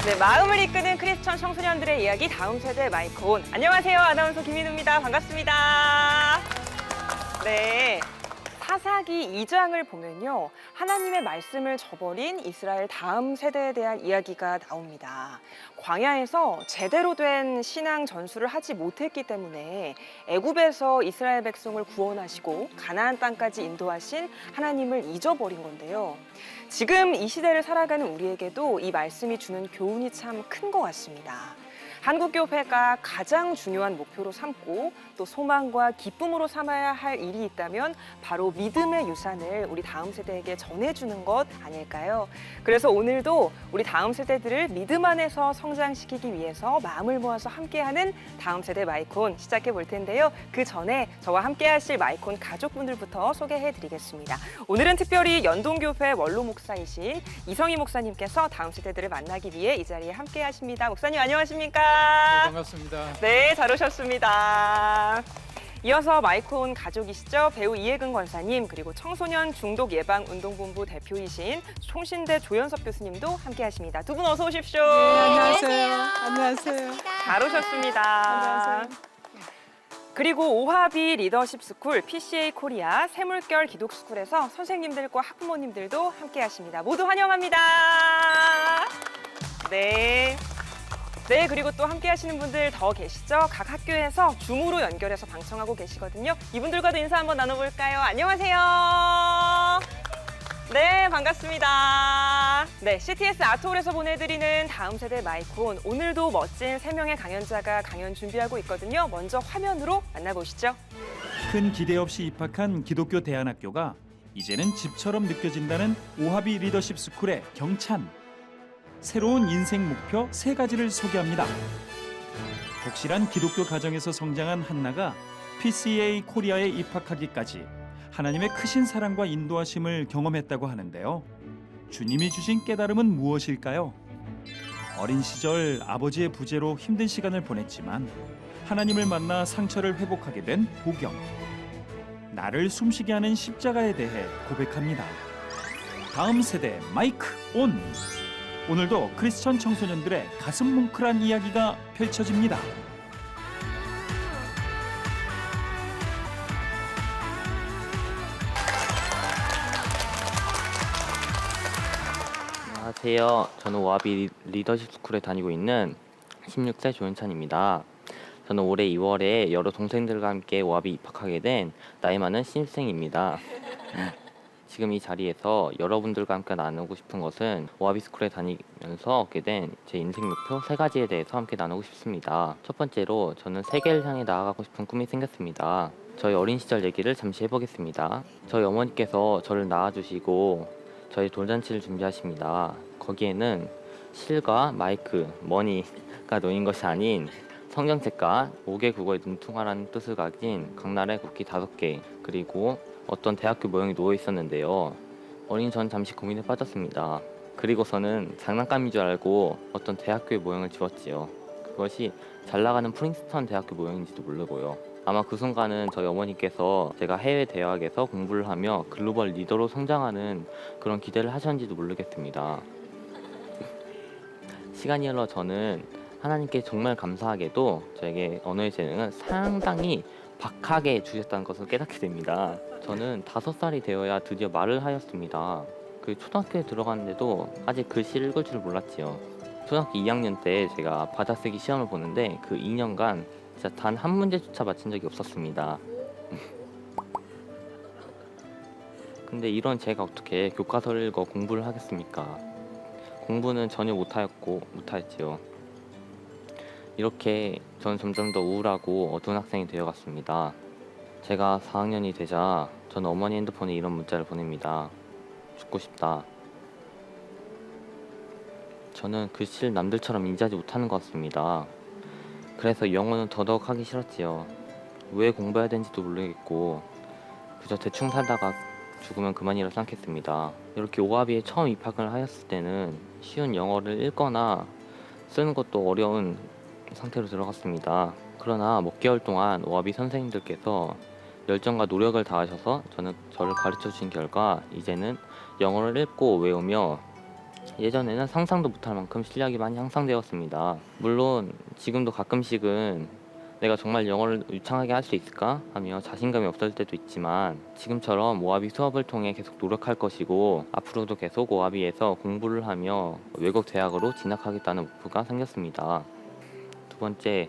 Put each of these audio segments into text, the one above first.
네, 마음을 이끄는 크리스천 청소년들의 이야기 다음 세대 마이크 온. 안녕하세요. 아나운서 김인우입니다. 반갑습니다. 네. 사사기 2장을 보면요. 하나님의 말씀을 저버린 이스라엘 다음 세대에 대한 이야기가 나옵니다. 광야에서 제대로 된 신앙 전수를 하지 못했기 때문에 애굽에서 이스라엘 백성을 구원하시고 가나안 땅까지 인도하신 하나님을 잊어버린 건데요. 지금 이 시대를 살아가는 우리에게도 이 말씀이 주는 교훈이 참 큰 것 같습니다. 한국교회가 가장 중요한 목표로 삼고 또 소망과 기쁨으로 삼아야 할 일이 있다면 바로 믿음의 유산을 우리 다음 세대에게 전해주는 것 아닐까요? 그래서 오늘도 우리 다음 세대들을 믿음 안에서 성장시키기 위해서 마음을 모아서 함께하는 다음 세대 마이콘 시작해 볼 텐데요. 그 전에 저와 함께 하실 마이콘 가족분들부터 소개해 드리겠습니다. 오늘은 특별히 연동교회 원로 목사이신 이성희 목사님께서 다음 세대들을 만나기 위해 이 자리에 함께 하십니다. 목사님 안녕하십니까? 네, 반갑습니다. 네, 잘 오셨습니다. 이어서 마이콘 가족이시죠? 배우 이혜근 권사님, 그리고 청소년 중독 예방 운동본부 대표이신 총신대 조연섭 교수님도 함께 하십니다. 두 분 어서 오십시오. 네, 안녕하세요. 안녕하세요. 잘 오셨습니다. 안녕하세요. 그리고 오하비 리더십 스쿨 PCA 코리아 새물결 기독스쿨에서 선생님들과 학부모님들도 함께 하십니다. 모두 환영합니다. 네. 네, 그리고 또 함께 하시는 분들 더 계시죠? 각 학교에서 줌으로 연결해서 방청하고 계시거든요. 이분들과도 인사 한번 나눠볼까요? 안녕하세요. 네, 반갑습니다. 네, CTS 아트홀에서 보내드리는 다음 세대 마이콘. 오늘도 멋진 3명의 강연자가 강연 준비하고 있거든요. 먼저 화면으로 만나보시죠. 큰 기대 없이 입학한 기독교 대안학교가 이제는 집처럼 느껴진다는 오하비 리더십 스쿨의 경찬. 새로운 인생 목표 3가지를 소개합니다. 독실한 기독교 가정에서 성장한 한나가 PCA 코리아에 입학하기까지 하나님의 크신 사랑과 인도하심을 경험했다고 하는데요. 주님이 주신 깨달음은 무엇일까요? 어린 시절 아버지의 부재로 힘든 시간을 보냈지만 하나님을 만나 상처를 회복하게 된 보경. 나를 숨쉬게 하는 십자가에 대해 고백합니다. 다음 세대 마이크 온! 오늘도 크리스천 청소년들의 가슴 뭉클한 이야기가 펼쳐집니다. 안녕하세요. 저는 오하비 리더십 스쿨에 다니고 있는 16세 조윤찬입니다. 저는 올해 2월에 여러 동생들과 함께 오하비 입학하게 된 나이 많은 신입생입니다. 지금 이 자리에서 여러분들과 함께 나누고 싶은 것은 오하비 스쿨에 다니면서 얻게 된 제 인생 목표 3가지에 대해서 함께 나누고 싶습니다. 첫 번째로 저는 세계를 향해 나아가고 싶은 꿈이 생겼습니다. 저희 어린 시절 얘기를 잠시 해보겠습니다. 저희 어머니께서 저를 낳아주시고 저희 돌잔치를 준비하십니다. 거기에는 실과 마이크, 머니가 놓인 것이 아닌 성경책과 5개 국어의 눈퉁아라는 뜻을 가진 강나라의 국기 5개, 그리고 어떤 대학교 모형이 놓여 있었는데요. 어린 전 잠시 고민에 빠졌습니다. 그리고서는 장난감인 줄 알고 어떤 대학교의 모형을 지웠지요. 그것이 잘 나가는 프린스턴 대학교 모형인지도 모르고요. 아마 그 순간은 저희 어머니께서 제가 해외 대학에서 공부를 하며 글로벌 리더로 성장하는 그런 기대를 하셨는지도 모르겠습니다. 시간이 흘러 저는 하나님께 정말 감사하게도 저에게 언어의 재능은 상당히 박하게 주셨다는 것을 깨닫게 됩니다. 저는 5살이 되어야 드디어 말을 하였습니다. 그 초등학교에 들어갔는데도 아직 글씨를 읽을 줄 몰랐지요. 초등학교 2학년 때 제가 받아쓰기 시험을 보는데 그 2년간 진짜 단 한 문제조차 맞힌 적이 없었습니다. 근데 이런 제가 어떻게 교과서를 읽어 공부를 하겠습니까? 공부는 전혀 못하였지요. 이렇게 저는 점점 더 우울하고 어두운 학생이 되어갔습니다. 제가 4학년이 되자 저는 어머니 핸드폰에 이런 문자를 보냅니다. 죽고 싶다. 저는 글씨를 남들처럼 인지하지 못하는 것 같습니다. 그래서 영어는 더더욱 하기 싫었지요. 왜 공부해야 되는지도 모르겠고 그저 대충 살다가 죽으면 그만이라 생각했습니다. 이렇게 오하비에 처음 입학을 하였을 때는 쉬운 영어를 읽거나 쓰는 것도 어려운 상태로 들어갔습니다. 그러나 몇 개월 동안 오하비 선생님들께서 열정과 노력을 다하셔서 저를 가르쳐 주신 결과 이제는 영어를 읽고 외우며 예전에는 상상도 못할 만큼 실력이 많이 향상되었습니다. 물론 지금도 가끔씩은 내가 정말 영어를 유창하게 할 수 있을까 하며 자신감이 없을 때도 있지만 지금처럼 오아비 수업을 통해 계속 노력할 것이고 앞으로도 계속 오아비에서 공부를 하며 외국 대학으로 진학하겠다는 목표가 생겼습니다. 두 번째,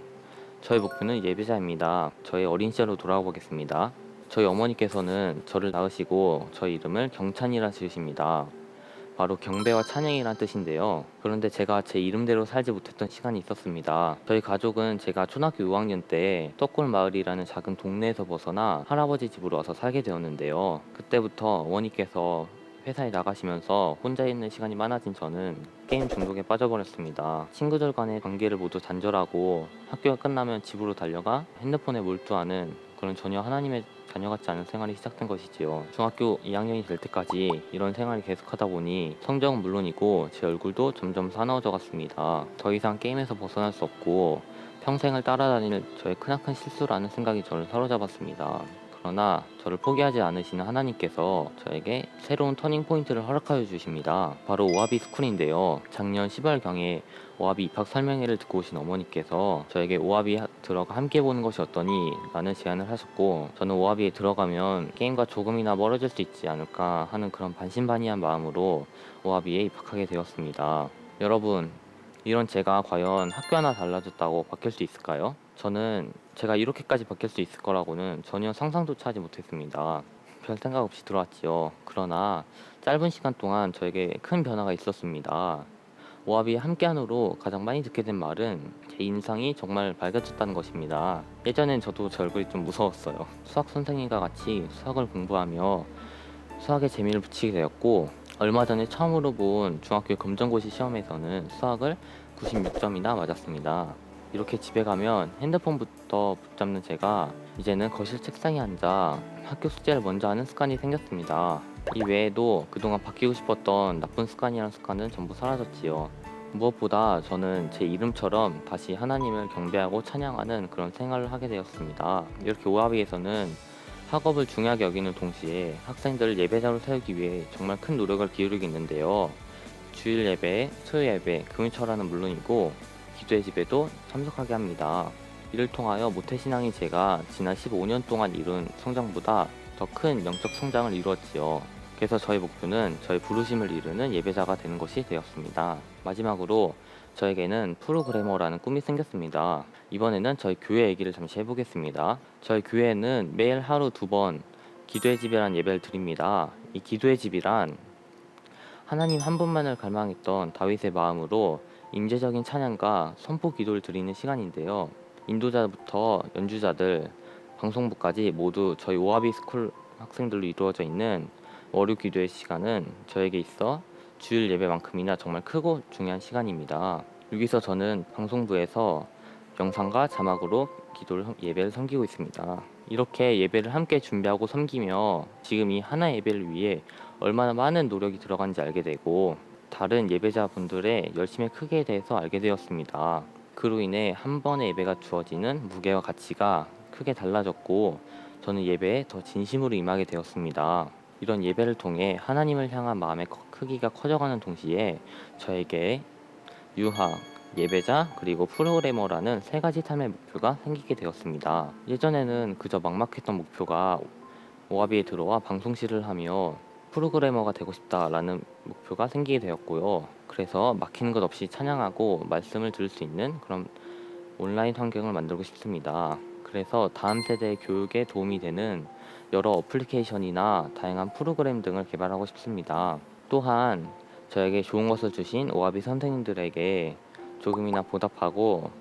저의 목표는 예배자입니다. 저의 어린 시절로 돌아가 보겠습니다. 저희 어머니께서는 저를 낳으시고 저희 이름을 경찬이라 지으십니다. 바로 경배와 찬양이란 뜻인데요. 그런데 제가 제 이름대로 살지 못했던 시간이 있었습니다. 저희 가족은 제가 초등학교 5학년 때 떡골마을이라는 작은 동네에서 벗어나 할아버지 집으로 와서 살게 되었는데요. 그때부터 어머니께서 회사에 나가시면서 혼자 있는 시간이 많아진 저는 게임 중독에 빠져버렸습니다. 친구들 간의 관계를 모두 단절하고 학교가 끝나면 집으로 달려가 핸드폰에 몰두하는 그런 전혀 하나님의 자녀 같지 않은 생활이 시작된 것이지요. 중학교 2학년이 될 때까지 이런 생활을 계속하다 보니 성적은 물론이고 제 얼굴도 점점 사나워져 갔습니다. 더 이상 게임에서 벗어날 수 없고 평생을 따라다닐 저의 크나큰 실수라는 생각이 저를 사로잡았습니다. 그러나 저를 포기하지 않으시는 하나님께서 저에게 새로운 터닝 포인트를 허락하여 주십니다. 바로 오아비 스쿨인데요. 작년 10월경에 오아비 입학 설명회를 듣고 오신 어머니께서 저에게 오아비 들어가 함께 보는 것이 어떠니? 라는 제안을 하셨고 저는 오아비에 들어가면 게임과 조금이나 멀어질 수 있지 않을까 하는 그런 반신반의한 마음으로 오아비에 입학하게 되었습니다. 여러분, 이런 제가 과연 학교 하나 달라졌다고 바뀔 수 있을까요? 저는 제가 이렇게까지 바뀔 수 있을 거라고는 전혀 상상조차 하지 못했습니다. 별 생각 없이 들어왔지요. 그러나 짧은 시간 동안 저에게 큰 변화가 있었습니다. 오아비 함께한으로 가장 많이 듣게 된 말은 제 인상이 정말 밝아졌다는 것입니다. 예전엔 저도 제 얼굴이 좀 무서웠어요. 수학 선생님과 같이 수학을 공부하며 수학에 재미를 붙이게 되었고 얼마 전에 처음으로 본 중학교 검정고시 시험에서는 수학을 96점이나 맞았습니다. 이렇게 집에 가면 핸드폰부터 붙잡는 제가 이제는 거실 책상에 앉아 학교 숙제를 먼저 하는 습관이 생겼습니다. 이 외에도 그동안 바뀌고 싶었던 나쁜 습관이라는 습관은 전부 사라졌지요. 무엇보다 저는 제 이름처럼 다시 하나님을 경배하고 찬양하는 그런 생활을 하게 되었습니다. 이렇게 오아비에서는 학업을 중요하게 여기는 동시에 학생들을 예배자로 세우기 위해 정말 큰 노력을 기울이고 있는데요. 주일 예배, 수요 예배, 금요철화는 물론이고 기도의 집에도 참석하게 합니다. 이를 통하여 모태신앙인 제가 지난 15년 동안 이룬 성장보다 더 큰 영적 성장을 이루었지요. 그래서 저의 목표는 저의 부르심을 이루는 예배자가 되는 것이 되었습니다. 마지막으로 저에게는 프로그래머라는 꿈이 생겼습니다. 이번에는 저희 교회 얘기를 잠시 해보겠습니다. 저희 교회는 매일 하루 2번 기도의 집이라는 예배를 드립니다. 이 기도의 집이란 하나님 한 분만을 갈망했던 다윗의 마음으로 임재적인 찬양과 선포 기도를 드리는 시간인데요. 인도자부터 연주자들, 방송부까지 모두 저희 오아비 스쿨 학생들로 이루어져 있는 월요 기도의 시간은 저에게 있어 주일 예배만큼이나 정말 크고 중요한 시간입니다. 여기서 저는 방송부에서 영상과 자막으로 예배를 섬기고 있습니다. 이렇게 예배를 함께 준비하고 섬기며 지금 이 하나의 예배를 위해 얼마나 많은 노력이 들어간지 알게 되고 다른 예배자분들의 열심의 크기에 대해서 알게 되었습니다. 그로 인해 한 번의 예배가 주어지는 무게와 가치가 크게 달라졌고 저는 예배에 더 진심으로 임하게 되었습니다. 이런 예배를 통해 하나님을 향한 마음의 크기가 커져가는 동시에 저에게 유학, 예배자, 그리고 프로그래머라는 3가지 삶의 목표가 생기게 되었습니다. 예전에는 그저 막막했던 목표가 오아비에 들어와 방송실을 하며 프로그래머가 되고 싶다라는 목표가 생기게 되었고요. 그래서 막히는 것 없이 찬양하고 말씀을 들을 수 있는 그런 온라인 환경을 만들고 싶습니다. 그래서 다음 세대의 교육에 도움이 되는 여러 어플리케이션이나 다양한 프로그램 등을 개발하고 싶습니다. 또한 저에게 좋은 것을 주신 오아비 선생님들에게 조금이나 보답하고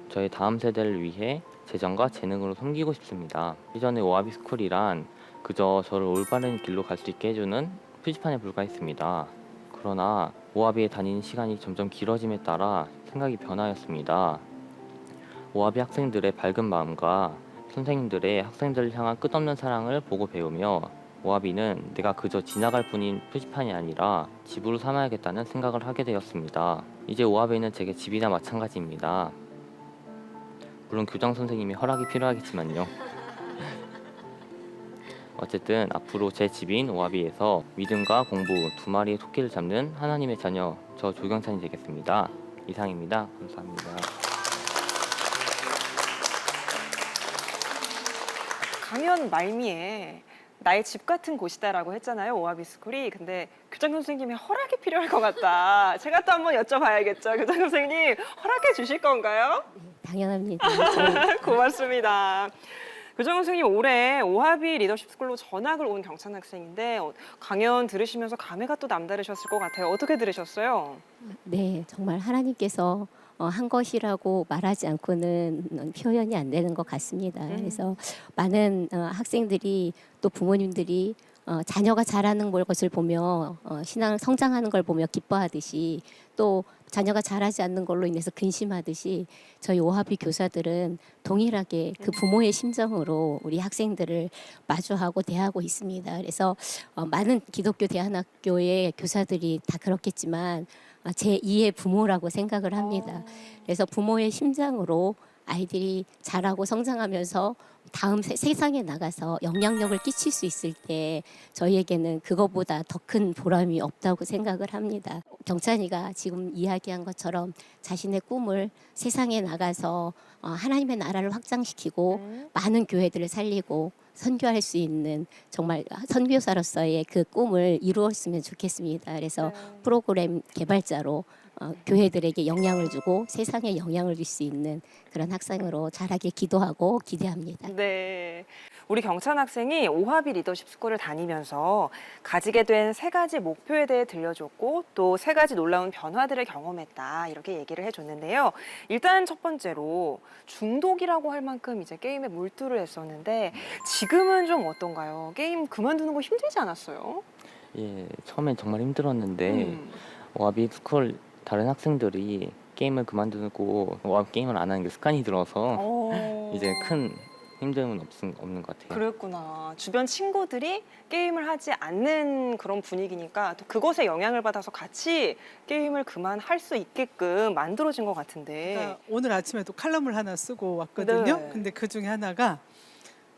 저희 다음 세대를 위해 재정과 재능으로 섬기고 싶습니다. 이전에 오아비 스쿨이란 그저 저를 올바른 길로 갈 수 있게 해주는 표지판에 불과했습니다. 그러나 오아비에 다니는 시간이 점점 길어짐에 따라 생각이 변하였습니다. 오아비 학생들의 밝은 마음과 선생님들의 학생들을 향한 끝없는 사랑을 보고 배우며 오아비는 내가 그저 지나갈 뿐인 표지판이 아니라 집으로 삼아야겠다는 생각을 하게 되었습니다. 이제 오아비는 제게 집이나 마찬가지입니다. 물론 교장 선생님의 허락이 필요하겠지만요. 어쨌든 앞으로 제 집인 오하비에서 믿음과 공부 두 마리의 토끼를 잡는 하나님의 자녀 저 조경찬이 되겠습니다. 이상입니다. 감사합니다. 강연 말미에 나의 집 같은 곳이다라고 했잖아요, 오하비 스쿨이. 근데 교장 선생님의 허락이 필요할 것 같다. 제가 또 한번 여쭤봐야겠죠. 교장 선생님, 허락해 주실 건가요? 당연합니다. 고맙습니다. 교장 선생님, 올해 오하비 리더십 스쿨로 전학을 온 경찬 학생인데 강연 들으시면서 감회가 또 남다르셨을 것 같아요. 어떻게 들으셨어요? 네, 정말 하나님께서 한 것이라고 말하지 않고는 표현이 안 되는 것 같습니다. 그래서 많은 학생들이 또 부모님들이 자녀가 잘하는 것을 보며 신앙 성장하는 걸 보며 기뻐하듯이 또 자녀가 잘하지 않는 걸로 인해서 근심하듯이 저희 오하비 교사들은 동일하게 그 부모의 심정으로 우리 학생들을 마주하고 대하고 있습니다. 그래서 많은 기독교 대안학교의 교사들이 다 그렇겠지만 제2의 부모라고 생각을 합니다. 그래서 부모의 심장으로 아이들이 자라고 성장하면서 다음 세상에 나가서 영향력을 끼칠 수 있을 때 저희에게는 그거보다 더 큰 보람이 없다고 생각을 합니다. 경찬이가 지금 이야기한 것처럼 자신의 꿈을 세상에 나가서 하나님의 나라를 확장시키고 많은 교회들을 살리고 선교할 수 있는 정말 선교사로서의 그 꿈을 이루었으면 좋겠습니다. 그래서 프로그램 개발자로 교회들에게 영향을 주고 세상에 영향을 줄 수 있는 그런 학생으로 자라길 기도하고 기대합니다. 네. 우리 경찬 학생이 오하비 리더십 스쿨을 다니면서 가지게 된 3가지 목표에 대해 들려줬고 또 3가지 놀라운 변화들을 경험했다. 이렇게 얘기를 해줬는데요. 일단 첫 번째로 중독이라고 할 만큼 이제 게임에 몰두를 했었는데 지금은 좀 어떤가요? 게임 그만두는 거 힘들지 않았어요? 예, 처음엔 정말 힘들었는데 오하비 스쿨 다른 학생들이 게임을 그만두고 게임을 안 하는 게 습관이 들어서 이제 큰 힘듦은 없는 것 같아요. 그랬구나. 주변 친구들이 게임을 하지 않는 그런 분위기니까 또 그것에 영향을 받아서 같이 게임을 그만할 수 있게끔 만들어진 것 같은데. 그러니까 오늘 아침에도 칼럼을 하나 쓰고 왔거든요. 네. 근데 그 중에 하나가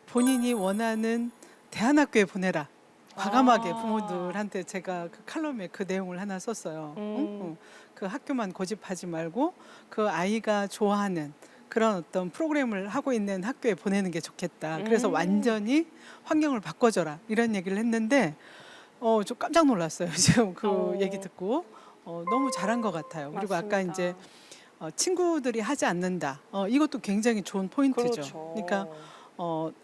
본인이 원하는 대안학교에 보내라. 과감하게 부모들한테 제가 그 칼럼에 그 내용을 하나 썼어요. 그 학교만 고집하지 말고 그 아이가 좋아하는 그런 어떤 프로그램을 하고 있는 학교에 보내는 게 좋겠다. 그래서 완전히 환경을 바꿔줘라. 이런 얘기를 했는데 좀 깜짝 놀랐어요. 지금 그 얘기 듣고 너무 잘한 것 같아요. 그리고 맞습니다. 아까 이제 친구들이 하지 않는다. 이것도 굉장히 좋은 포인트죠. 그렇죠. 그러니까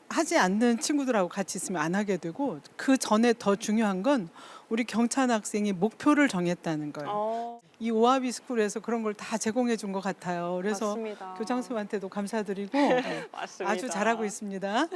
하지 않는 친구들하고 같이 있으면 안 하게 되고 그 전에 더 중요한 건 우리 경찬 학생이 목표를 정했다는 거예요. 이 오하비 스쿨에서 그런 걸 다 제공해 준 것 같아요. 그래서 맞습니다. 교장 선생님한테도 감사드리고 맞습니다. 아주 잘하고 있습니다.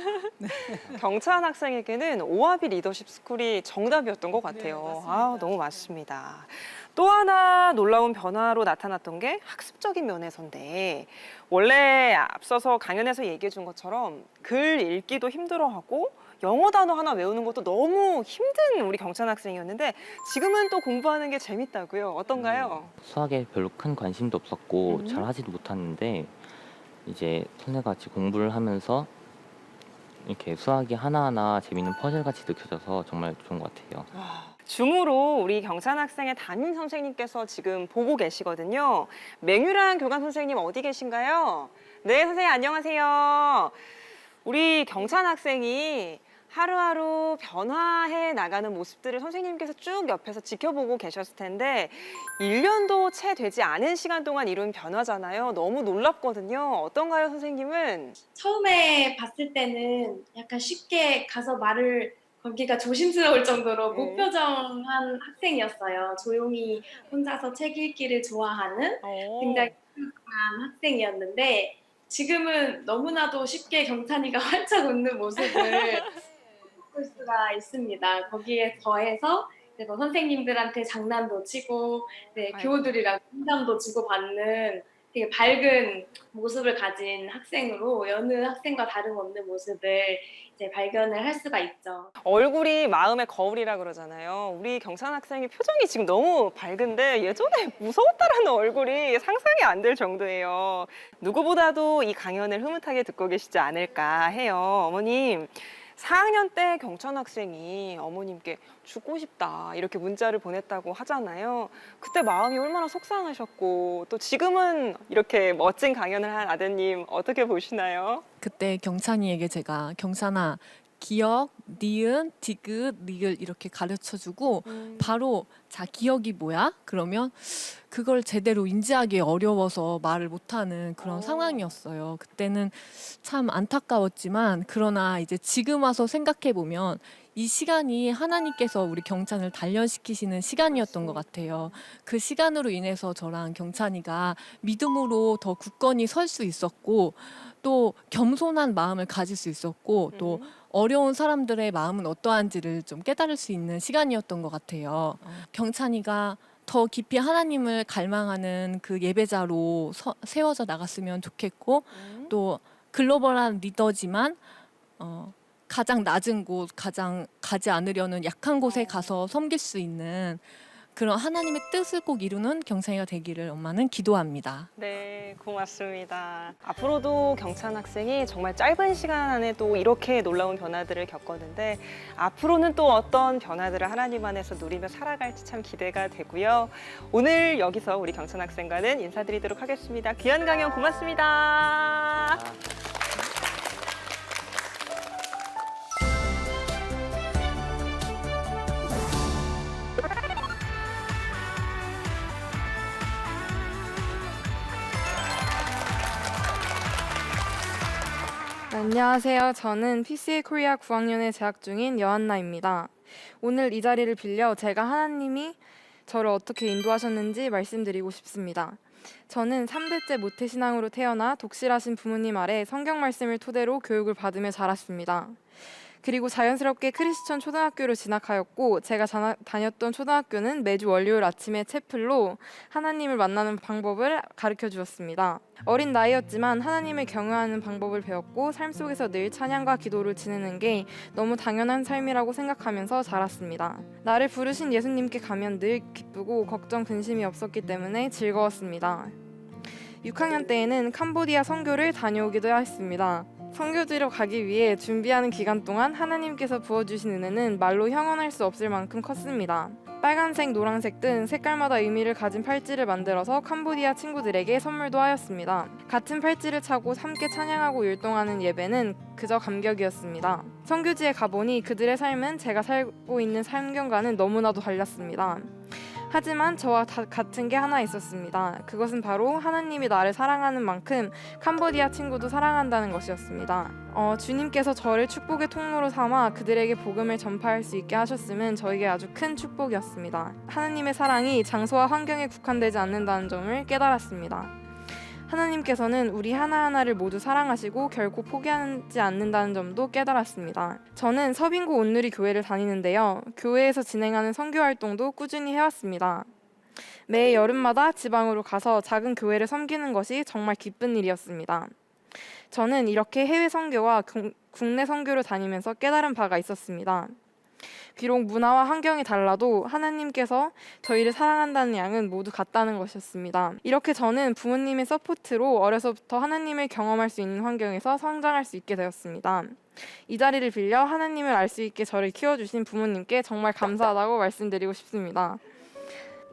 경찬 학생에게는 오하비 리더십 스쿨이 정답이었던 것 같아요. 맞습니다. 아, 너무 맞습니다. 또 하나 놀라운 변화로 나타났던 게 학습적인 면에서인데 원래 앞서서 강연에서 얘기해 준 것처럼 글 읽기도 힘들어하고 영어 단어 하나 외우는 것도 너무 힘든 우리 경찬 학생이었는데 지금은 또 공부하는 게 재밌다고요. 어떤가요? 수학에 별로 큰 관심도 없었고 잘 하지도 못하는데 이제 선생과 같이 공부를 하면서 이렇게 수학이 하나하나 재밌는 퍼즐같이 느껴져서 정말 좋은 것 같아요. 줌으로 우리 경찬 학생의 담임 선생님께서 지금 보고 계시거든요. 맹유란 교감 선생님 어디 계신가요? 네, 선생님 안녕하세요. 우리 경찬 학생이 하루하루 변화해 나가는 모습들을 선생님께서 쭉 옆에서 지켜보고 계셨을 텐데 1년도 채 되지 않은 시간 동안 이룬 변화잖아요. 너무 놀랍거든요. 어떤가요, 선생님은? 처음에 봤을 때는 약간 쉽게 가서 말을 걸기가 조심스러울 정도로 네. 무표정한 학생이었어요. 조용히 혼자서 책 읽기를 좋아하는 굉장히 조용한 학생이었는데 지금은 너무나도 쉽게 경찬이가 활짝 웃는 모습을 볼 수가 있습니다. 거기에 더해서 뭐 선생님들한테 장난도 치고 교우들이랑 농담도 주고받는 되게 밝은 모습을 가진 학생으로 여느 학생과 다름없는 모습을 이제 발견을 할 수가 있죠. 얼굴이 마음의 거울이라 그러잖아요. 우리 경찬 학생의 표정이 지금 너무 밝은데 예전에 무서웠다라는 얼굴이 상상이 안 될 정도예요. 누구보다도 이 강연을 흐뭇하게 듣고 계시지 않을까 해요. 어머님, 4학년 때 경찬 학생이 어머님께 죽고 싶다 이렇게 문자를 보냈다고 하잖아요. 그때 마음이 얼마나 속상하셨고 또 지금은 이렇게 멋진 강연을 한 아드님 어떻게 보시나요? 그때 경찬이에게 제가 경찬아 기억, 니은, 디귿, 리을 이렇게 가르쳐주고 바로 자 기억이 뭐야? 그러면 그걸 제대로 인지하기 어려워서 말을 못하는 그런 상황이었어요. 그때는 참 안타까웠지만 그러나 이제 지금 와서 생각해 보면 이 시간이 하나님께서 우리 경찬을 단련시키시는 시간이었던 것 같아요. 그 시간으로 인해서 저랑 경찬이가 믿음으로 더 굳건히 설 수 있었고 또 겸손한 마음을 가질 수 있었고 또 어려운 사람들의 마음은 어떠한지를 좀 깨달을 수 있는 시간이었던 것 같아요. 경찬이가 더 깊이 하나님을 갈망하는 그 예배자로 세워져 나갔으면 좋겠고 또 글로벌한 리더지만 가장 낮은 곳, 가장 가지 않으려는 약한 곳에 가서 섬길 수 있는 그런 하나님의 뜻을 꼭 이루는 경찬이가 되기를 엄마는 기도합니다. 네, 고맙습니다. 앞으로도 경찬 학생이 정말 짧은 시간 안에 또 이렇게 놀라운 변화들을 겪었는데 앞으로는 또 어떤 변화들을 하나님 안에서 누리며 살아갈지 참 기대가 되고요. 오늘 여기서 우리 경찬 학생과는 인사드리도록 하겠습니다. 귀한 강연 고맙습니다. 안녕하세요. 저는 PCA 코리아 9학년에 재학 중인 여한나입니다. 오늘 이 자리를 빌려 제가 하나님이 저를 어떻게 인도하셨는지 말씀드리고 싶습니다. 저는 3대째 모태신앙으로 태어나 독실하신 부모님 아래 성경 말씀을 토대로 교육을 받으며 자랐습니다. 그리고 자연스럽게 크리스천 초등학교로 진학하였고 제가 다녔던 초등학교는 매주 월요일 아침에 채플로 하나님을 만나는 방법을 가르쳐 주었습니다. 어린 나이였지만 하나님을 경외하는 방법을 배웠고 삶 속에서 늘 찬양과 기도를 지내는 게 너무 당연한 삶이라고 생각하면서 자랐습니다. 나를 부르신 예수님께 가면 늘 기쁘고 걱정 근심이 없었기 때문에 즐거웠습니다. 6학년 때에는 캄보디아 선교를 다녀오기도 했습니다. 선교지로 가기 위해 준비하는 기간 동안 하나님께서 부어주신 은혜는 말로 형언할 수 없을 만큼 컸습니다. 빨간색, 노란색 등 색깔마다 의미를 가진 팔찌를 만들어서 캄보디아 친구들에게 선물도 하였습니다. 같은 팔찌를 차고 함께 찬양하고 율동하는 예배는 그저 감격이었습니다. 선교지에 가보니 그들의 삶은 제가 살고 있는 삶경과는 너무나도 달랐습니다. 하지만 저와 같은 게 하나 있었습니다. 그것은 바로 하나님이 나를 사랑하는 만큼 캄보디아 친구도 사랑한다는 것이었습니다. 주님께서 저를 축복의 통로로 삼아 그들에게 복음을 전파할 수 있게 하셨음은 저에게 아주 큰 축복이었습니다. 하나님의 사랑이 장소와 환경에 국한되지 않는다는 점을 깨달았습니다. 하나님께서는 우리 하나하나를 모두 사랑하시고 결코 포기하지 않는다는 점도 깨달았습니다. 저는 서빙고 온누리 교회를 다니는데요. 교회에서 진행하는 선교 활동도 꾸준히 해왔습니다. 매 여름마다 지방으로 가서 작은 교회를 섬기는 것이 정말 기쁜 일이었습니다. 저는 이렇게 해외 선교와 국내 선교를 다니면서 깨달은 바가 있었습니다. 비록 문화와 환경이 달라도 하나님께서 저희를 사랑한다는 양은 모두 같다는 것이었습니다. 이렇게 저는 부모님의 서포트로 어려서부터 하나님을 경험할 수 있는 환경에서 성장할 수 있게 되었습니다. 이 자리를 빌려 하나님을 알 수 있게 저를 키워주신 부모님께 정말 감사하다고 말씀드리고 싶습니다.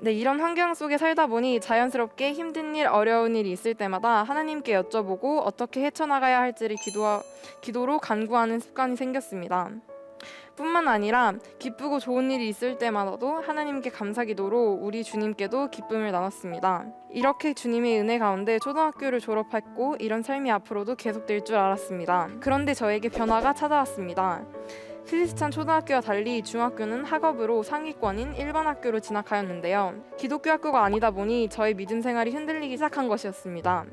네, 이런 환경 속에 살다 보니 자연스럽게 힘든 일, 어려운 일이 있을 때마다 하나님께 여쭤보고 어떻게 헤쳐나가야 할지를 기도로 간구하는 습관이 생겼습니다. 뿐만 아니라 기쁘고 좋은 일이 있을 때마다도 하나님께 감사기도로 우리 주님께도 기쁨을 나눴습니다. 이렇게 주님의 은혜 가운데 초등학교를 졸업했고 이런 삶이 앞으로도 계속될 줄 알았습니다. 그런데 저에게 변화가 찾아왔습니다. 크리스찬 초등학교와 달리 중학교는 학업으로 상위권인 일반 학교로 진학하였는데요. 기독교 학교가 아니다 보니 저의 믿음 생활이 흔들리기 시작한 것이었습니다.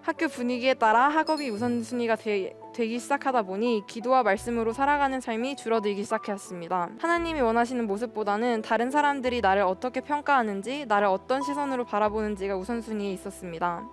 학교 분위기에 따라 학업이 우선순위가 되기 시작하다 보니 기도와 말씀으로 살아가는 삶이 줄어들기 시작했습니다. 하나님이 원하시는 모습보다는 다른 사람들이 나를 어떻게 평가하는지, 나를 어떤 시선으로 바라보는지가 우선순위에 있었습니다.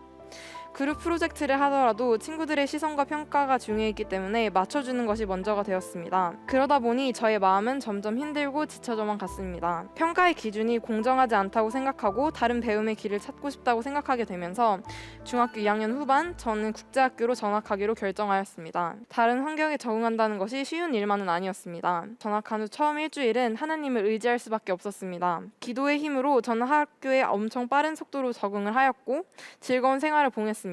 그룹 프로젝트를 하더라도 친구들의 시선과 평가가 중요했기 때문에 맞춰주는 것이 먼저가 되었습니다. 그러다 보니 저의 마음은 점점 힘들고 지쳐져만 갔습니다. 평가의 기준이 공정하지 않다고 생각하고 다른 배움의 길을 찾고 싶다고 생각하게 되면서 중학교 2학년 후반 저는 국제학교로 전학하기로 결정하였습니다. 다른 환경에 적응한다는 것이 쉬운 일만은 아니었습니다. 전학한 후 처음 일주일은 하나님을 의지할 수밖에 없었습니다. 기도의 힘으로 저는 학교에 엄청 빠른 속도로 적응을 하였고 즐거운 생활을 보냈습니다.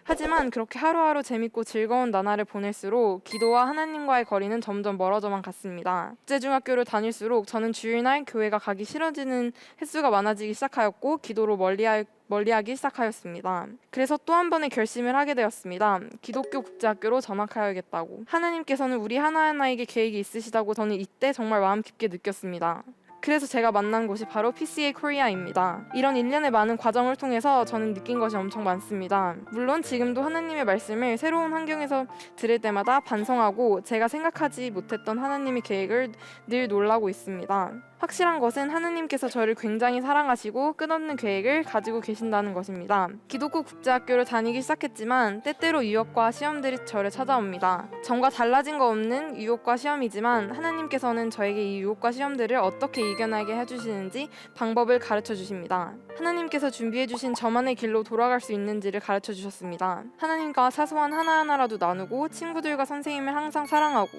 하지만 그렇게 하루하루 재밌고 즐거운 나날을 보낼수록 기도와 하나님과의 거리는 점점 멀어져만 갔습니다. 국제중학교를 다닐수록 저는 주일날 교회가 가기 싫어지는 횟수가 많아지기 시작하였고 기도로 멀리하기 시작하였습니다. 그래서 또 한 번의 결심을 하게 되었습니다. 기독교 국제학교로 전학하여야겠다고. 하나님께서는 우리 하나하나에게 계획이 있으시다고 저는 이때 정말 마음 깊게 느꼈습니다. 그래서 제가 만난 곳이 바로 PCA 코리아입니다. 이런 일련의 많은 과정을 통해서 저는 느낀 것이 엄청 많습니다. 물론 지금도 하나님의 말씀을 새로운 환경에서 들을 때마다 반성하고 제가 생각하지 못했던 하나님의 계획을 늘 놀라고 있습니다. 확실한 것은 하나님께서 저를 굉장히 사랑하시고 끝없는 계획을 가지고 계신다는 것입니다. 기독교 국제학교를 다니기 시작했지만 때때로 유혹과 시험들이 저를 찾아옵니다. 전과 달라진 거 없는 유혹과 시험이지만 하나님께서는 저에게 이 유혹과 시험들을 어떻게 이겨나게 해주시는지 방법을 가르쳐 주십니다. 하나님께서 준비해 주신 저만의 길로 돌아갈 수 있는지를 가르쳐 주셨습니다. 하나님과 사소한 하나하나라도 나누고 친구들과 선생님을 항상 사랑하고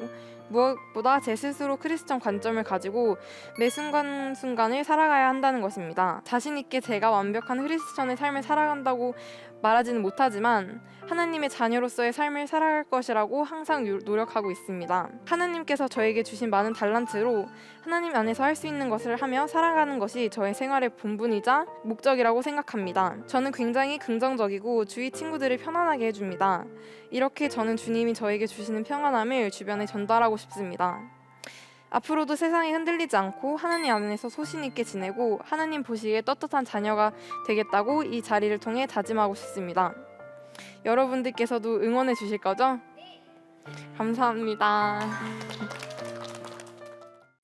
무엇보다 제 스스로 크리스천 관점을 가지고 매 순간순간을 살아가야 한다는 것입니다. 자신 있게 제가 완벽한 크리스천의 삶을 살아간다고 말하지는 못하지만 하나님의 자녀로서의 삶을 살아갈 것이라고 항상 노력하고 있습니다. 하나님께서 저에게 주신 많은 달란트로 하나님 안에서 할 수 있는 것을 하며 살아가는 것이 저의 생활의 본분이자 목적이라고 생각합니다. 저는 굉장히 긍정적이고 주위 친구들을 편안하게 해줍니다. 이렇게 저는 주님이 저에게 주시는 평안함을 주변에 전달하고 싶습니다. 앞으로도 세상이 흔들리지 않고 하나님 안에서 소신 있게 지내고 하나님 보시기에 떳떳한 자녀가 되겠다고 이 자리를 통해 다짐하고 싶습니다. 여러분들께서도 응원해 주실 거죠? 감사합니다.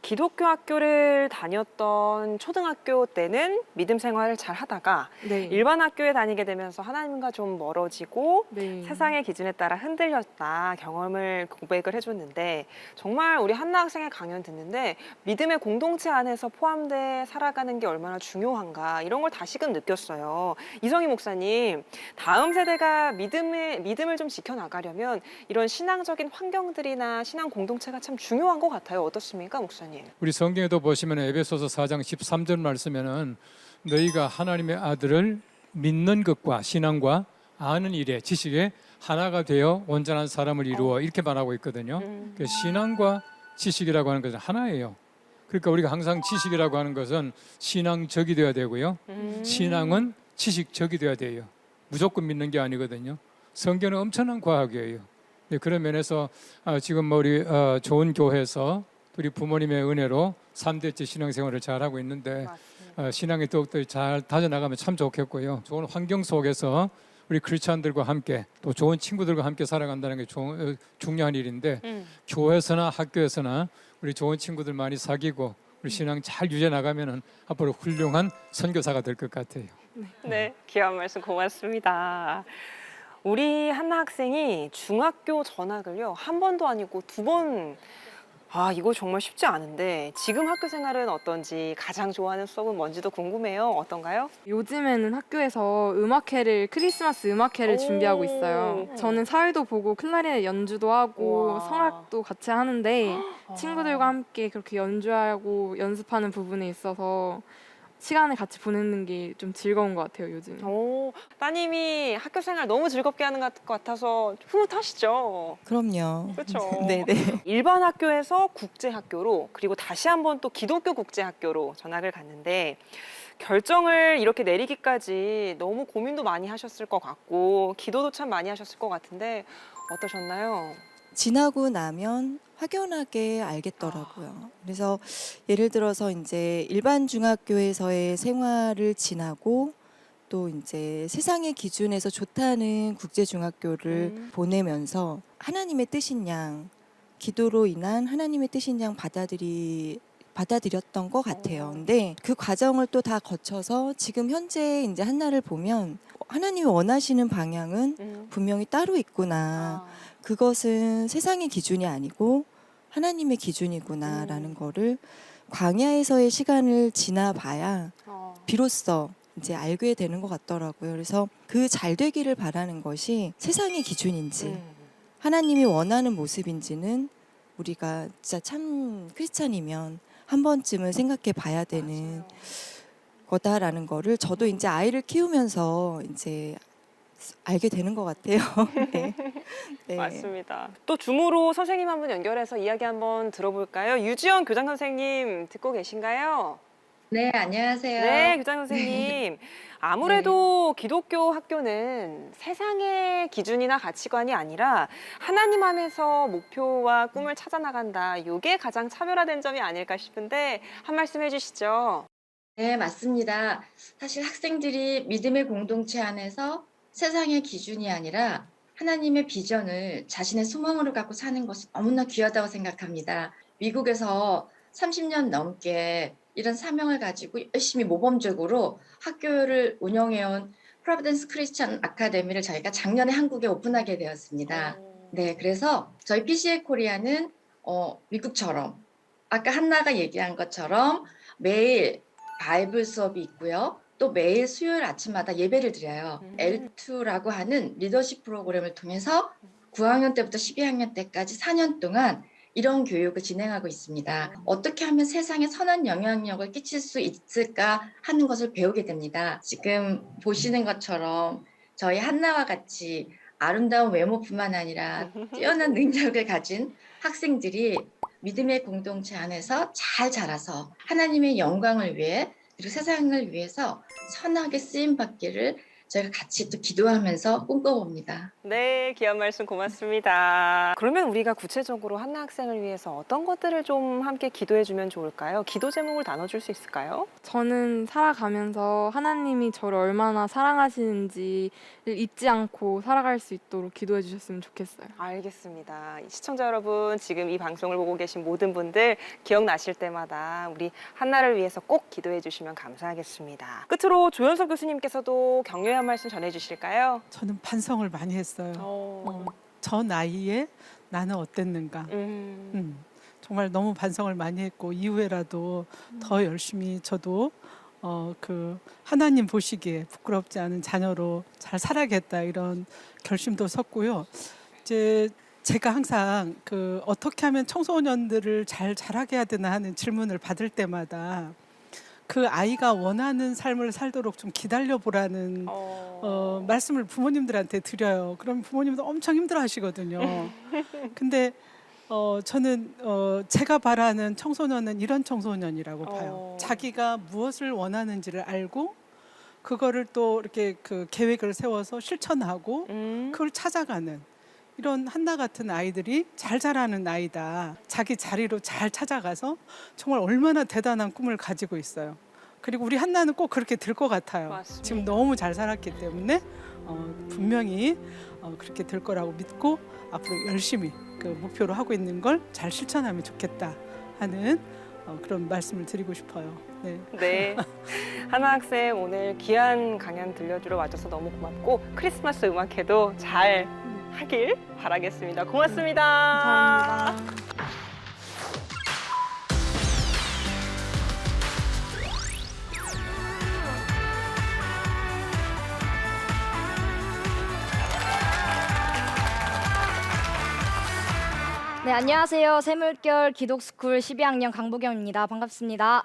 기독교 학교를 다녔던 초등학교 때는 믿음 생활을 잘 하다가 네. 일반 학교에 다니게 되면서 하나님과 좀 멀어지고 네. 세상의 기준에 따라 흔들렸다 경험을 고백을 해줬는데 정말 우리 한나 학생의 강연 듣는데 믿음의 공동체 안에서 포함돼 살아가는 게 얼마나 중요한가 이런 걸 다시금 느꼈어요. 이성희 목사님, 다음 세대가 믿음을 좀 지켜나가려면 이런 신앙적인 환경들이나 신앙 공동체가 참 중요한 것 같아요. 어떻습니까, 목사님? 우리 성경에도 보시면 에베소서 4장 13절 말씀에는 너희가 하나님의 아들을 믿는 것과 신앙과 아는 일에 지식에 하나가 되어 온전한 사람을 이루어 이렇게 말하고 있거든요. 그 신앙과 지식이라고 하는 것은 하나예요. 그러니까 우리가 항상 지식이라고 하는 것은 신앙적이 되어야 되고요. 신앙은 지식적이 되어야 돼요. 무조건 믿는 게 아니거든요. 성경은 엄청난 과학이에요. 그런 면에서 지금 우리 좋은 교회에서 우리 부모님의 은혜로 3대째 신앙생활을 잘하고 있는데 신앙이 더욱더 잘 다져나가면 참 좋겠고요. 좋은 환경 속에서 우리 크리스찬들과 함께 또 좋은 친구들과 함께 살아간다는 게 중요한 일인데 교회에서나 학교에서나 우리 좋은 친구들 많이 사귀고 우리 신앙 잘 유지해 나가면은 앞으로 훌륭한 선교사가 될 것 같아요. 네, 귀한 말씀 고맙습니다. 우리 한나 학생이 중학교 전학을요 한 번도 아니고 두 번. 이거 정말 쉽지 않은데 지금 학교 생활은 어떤지 가장 좋아하는 수업은 뭔지도 궁금해요. 어떤가요? 요즘에는 학교에서 크리스마스 음악회를 준비하고 있어요. 저는 사회도 보고 클라리넷 연주도 하고 우와. 성악도 같이 하는데 친구들과 함께 그렇게 연주하고 연습하는 부분에 있어서 시간을 같이 보내는 게 좀 즐거운 것 같아요, 요즘. 따님이 학교 생활 너무 즐겁게 하는 것 같아서 흐뭇하시죠? 그럼요. 그렇죠. 네네. 일반 학교에서 국제학교로 그리고 다시 한번 또 기독교 국제학교로 전학을 갔는데 결정을 이렇게 내리기까지 너무 고민도 많이 하셨을 것 같고 기도도 참 많이 하셨을 것 같은데 어떠셨나요? 지나고 나면 확연하게 알겠더라고요. 그래서 예를 들어서 이제 일반 중학교에서의 생활을 지나고 또 이제 세상의 기준에서 좋다는 국제 중학교를 보내면서 하나님의 뜻인 양, 기도로 인한 하나님의 뜻인 양 받아들이게 받아들였던 것 같아요. 근데 그 과정을 또 다 거쳐서 지금 현재 이제 한나를 보면 하나님이 원하시는 방향은 분명히 따로 있구나. 그것은 세상의 기준이 아니고 하나님의 기준이구나라는 거를 광야에서의 시간을 지나봐야 비로소 이제 알게 되는 것 같더라고요. 그래서 그 잘 되기를 바라는 것이 세상의 기준인지 하나님이 원하는 모습인지는 우리가 진짜 참 크리스찬이면 한 번쯤은 생각해 봐야 되는 거다라는 거를 저도 이제 아이를 키우면서 이제 알게 되는 것 같아요. 네. 네. 맞습니다. 또 줌으로 선생님 한 분 연결해서 이야기 한번 들어볼까요? 유지연 교장 선생님 듣고 계신가요? 네, 안녕하세요. 네, 교장 선생님. 아무래도 기독교 학교는 세상의 기준이나 가치관이 아니라 하나님 안에서 목표와 꿈을 찾아 나간다. 이게 가장 차별화된 점이 아닐까 싶은데 한 말씀 해주시죠. 네, 맞습니다. 사실 학생들이 믿음의 공동체 안에서 세상의 기준이 아니라 하나님의 비전을 자신의 소망으로 갖고 사는 것이 너무나 귀하다고 생각합니다. 미국에서 30년 넘게 이런 사명을 가지고 열심히 모범적으로 학교를 운영해온 프로비던스 크리스천 아카데미를 저희가 작년에 한국에 오픈하게 되었습니다. 네, 그래서 저희 PCA 코리아는 미국처럼 아까 한나가 얘기한 것처럼 매일 바이블 수업이 있고요. 또 매일 수요일 아침마다 예배를 드려요. L2라고 하는 리더십 프로그램을 통해서 9학년 때부터 12학년 때까지 4년 동안 이런 교육을 진행하고 있습니다. 어떻게 하면 세상에 선한 영향력을 끼칠 수 있을까 하는 것을 배우게 됩니다. 지금 보시는 것처럼 저희 한나와 같이 아름다운 외모뿐만 아니라 뛰어난 능력을 가진 학생들이 믿음의 공동체 안에서 잘 자라서 하나님의 영광을 위해 그리고 세상을 위해서 선하게 쓰임받기를 저희가 같이 또 기도하면서 꿈꿔봅니다. 네, 귀한 말씀 고맙습니다. 그러면 우리가 구체적으로 한나 학생을 위해서 어떤 것들을 좀 함께 기도해주면 좋을까요? 기도 제목을 나눠줄 수 있을까요? 저는 살아가면서 하나님이 저를 얼마나 사랑하시는지를 잊지 않고 살아갈 수 있도록 기도해 주셨으면 좋겠어요. 알겠습니다. 시청자 여러분, 지금 이 방송을 보고 계신 모든 분들 기억나실 때마다 우리 한나를 위해서 꼭 기도해 주시면 감사하겠습니다. 끝으로 조연석 교수님께서도 격려의 한 말씀 전해주실까요? 저는 반성을 많이 했어요. 저 나이에 나는 어땠는가. 정말 너무 반성을 많이 했고 이후에라도 더 열심히 저도 그 하나님 보시기에 부끄럽지 않은 자녀로 잘 살아야겠다 이런 결심도 섰고요. 이제 제가 항상 그 어떻게 하면 청소년들을 잘 자라게 해야 되나 하는 질문을 받을 때마다 그 아이가 원하는 삶을 살도록 좀 기다려보라는 말씀을 부모님들한테 드려요. 그럼 부모님도 엄청 힘들어하시거든요. 근데 저는 제가 바라는 청소년은 이런 청소년이라고 봐요. 자기가 무엇을 원하는지를 알고 그거를 또 이렇게 그 계획을 세워서 실천하고 그걸 찾아가는 이런 한나 같은 아이들이 잘 자라는 아이다. 자기 자리로 잘 찾아가서 정말 얼마나 대단한 꿈을 가지고 있어요. 그리고 우리 한나는 꼭 그렇게 될 것 같아요. 맞습니다. 지금 너무 잘 살았기 때문에 분명히 그렇게 될 거라고 믿고 앞으로 열심히 그 목표로 하고 있는 걸 잘 실천하면 좋겠다 하는 그런 말씀을 드리고 싶어요. 네. 네. 한나 학생 오늘 귀한 강연 들려주러 와줘서 너무 고맙고 크리스마스 음악회도 잘 하길 바라겠습니다. 고맙습니다. 감사합니다. 네, 안녕하세요. 새물결 기독스쿨 12학년 강보경입니다. 반갑습니다.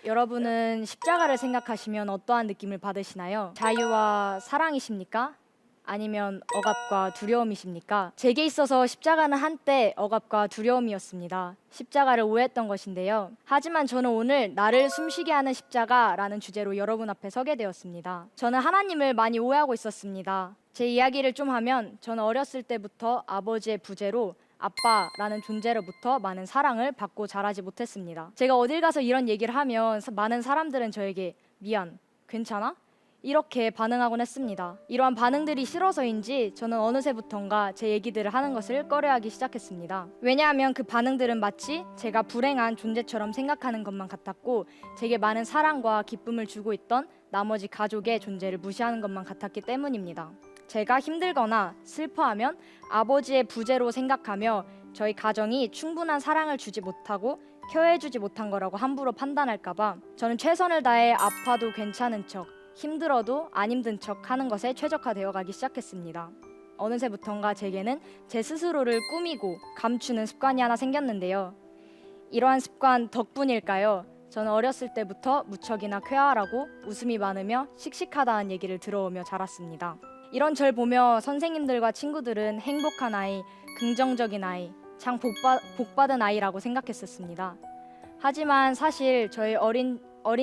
여러분은 십자가를 생각하시면 어떠한 느낌을 받으시나요? 자유와 사랑이십니까? 아니면 억압과 두려움이십니까? 제게 있어서 십자가는 한때 억압과 두려움이었습니다. 십자가를 오해했던 것인데요. 하지만 저는 오늘 나를 숨쉬게 하는 십자가라는 주제로 여러분 앞에 서게 되었습니다. 저는 하나님을 많이 오해하고 있었습니다. 제 이야기를 좀 하면 저는 어렸을 때부터 아버지의 부재로 아빠라는 존재로부터 많은 사랑을 받고 자라지 못했습니다. 제가 어딜 가서 이런 얘기를 하면 많은 사람들은 저에게 미안, 괜찮아? 이렇게 반응하곤 했습니다. 이러한 반응들이 싫어서인지 저는 어느새부턴가 제 얘기들을 하는 것을 꺼려하기 시작했습니다. 왜냐하면 그 반응들은 마치 제가 불행한 존재처럼 생각하는 것만 같았고 제게 많은 사랑과 기쁨을 주고 있던 나머지 가족의 존재를 무시하는 것만 같았기 때문입니다. 제가 힘들거나 슬퍼하면 아버지의 부재로 생각하며 저희 가정이 충분한 사랑을 주지 못하고 케어해주지 못한 거라고 함부로 판단할까봐 저는 최선을 다해 아파도 괜찮은 척, 힘들어도 안 힘든 척 하는 것에 최적화되어 가기 시작했습니다. 어느새부턴가 제게는 제 스스로를 꾸미고 감추는 습관이 하나 생겼는데요. 이러한 습관 덕분일까요? 저는 어렸을 때부터 무척이나 쾌활하고 웃음이 많으며 씩씩하다는 얘기를 들어오며 자랐습니다. 이런 절 보며 선생님들과 친구들은 행복한 아이, 긍정적인 아이, 참 복받은 아이라고 생각했었습니다. 하지만 사실 저희 어린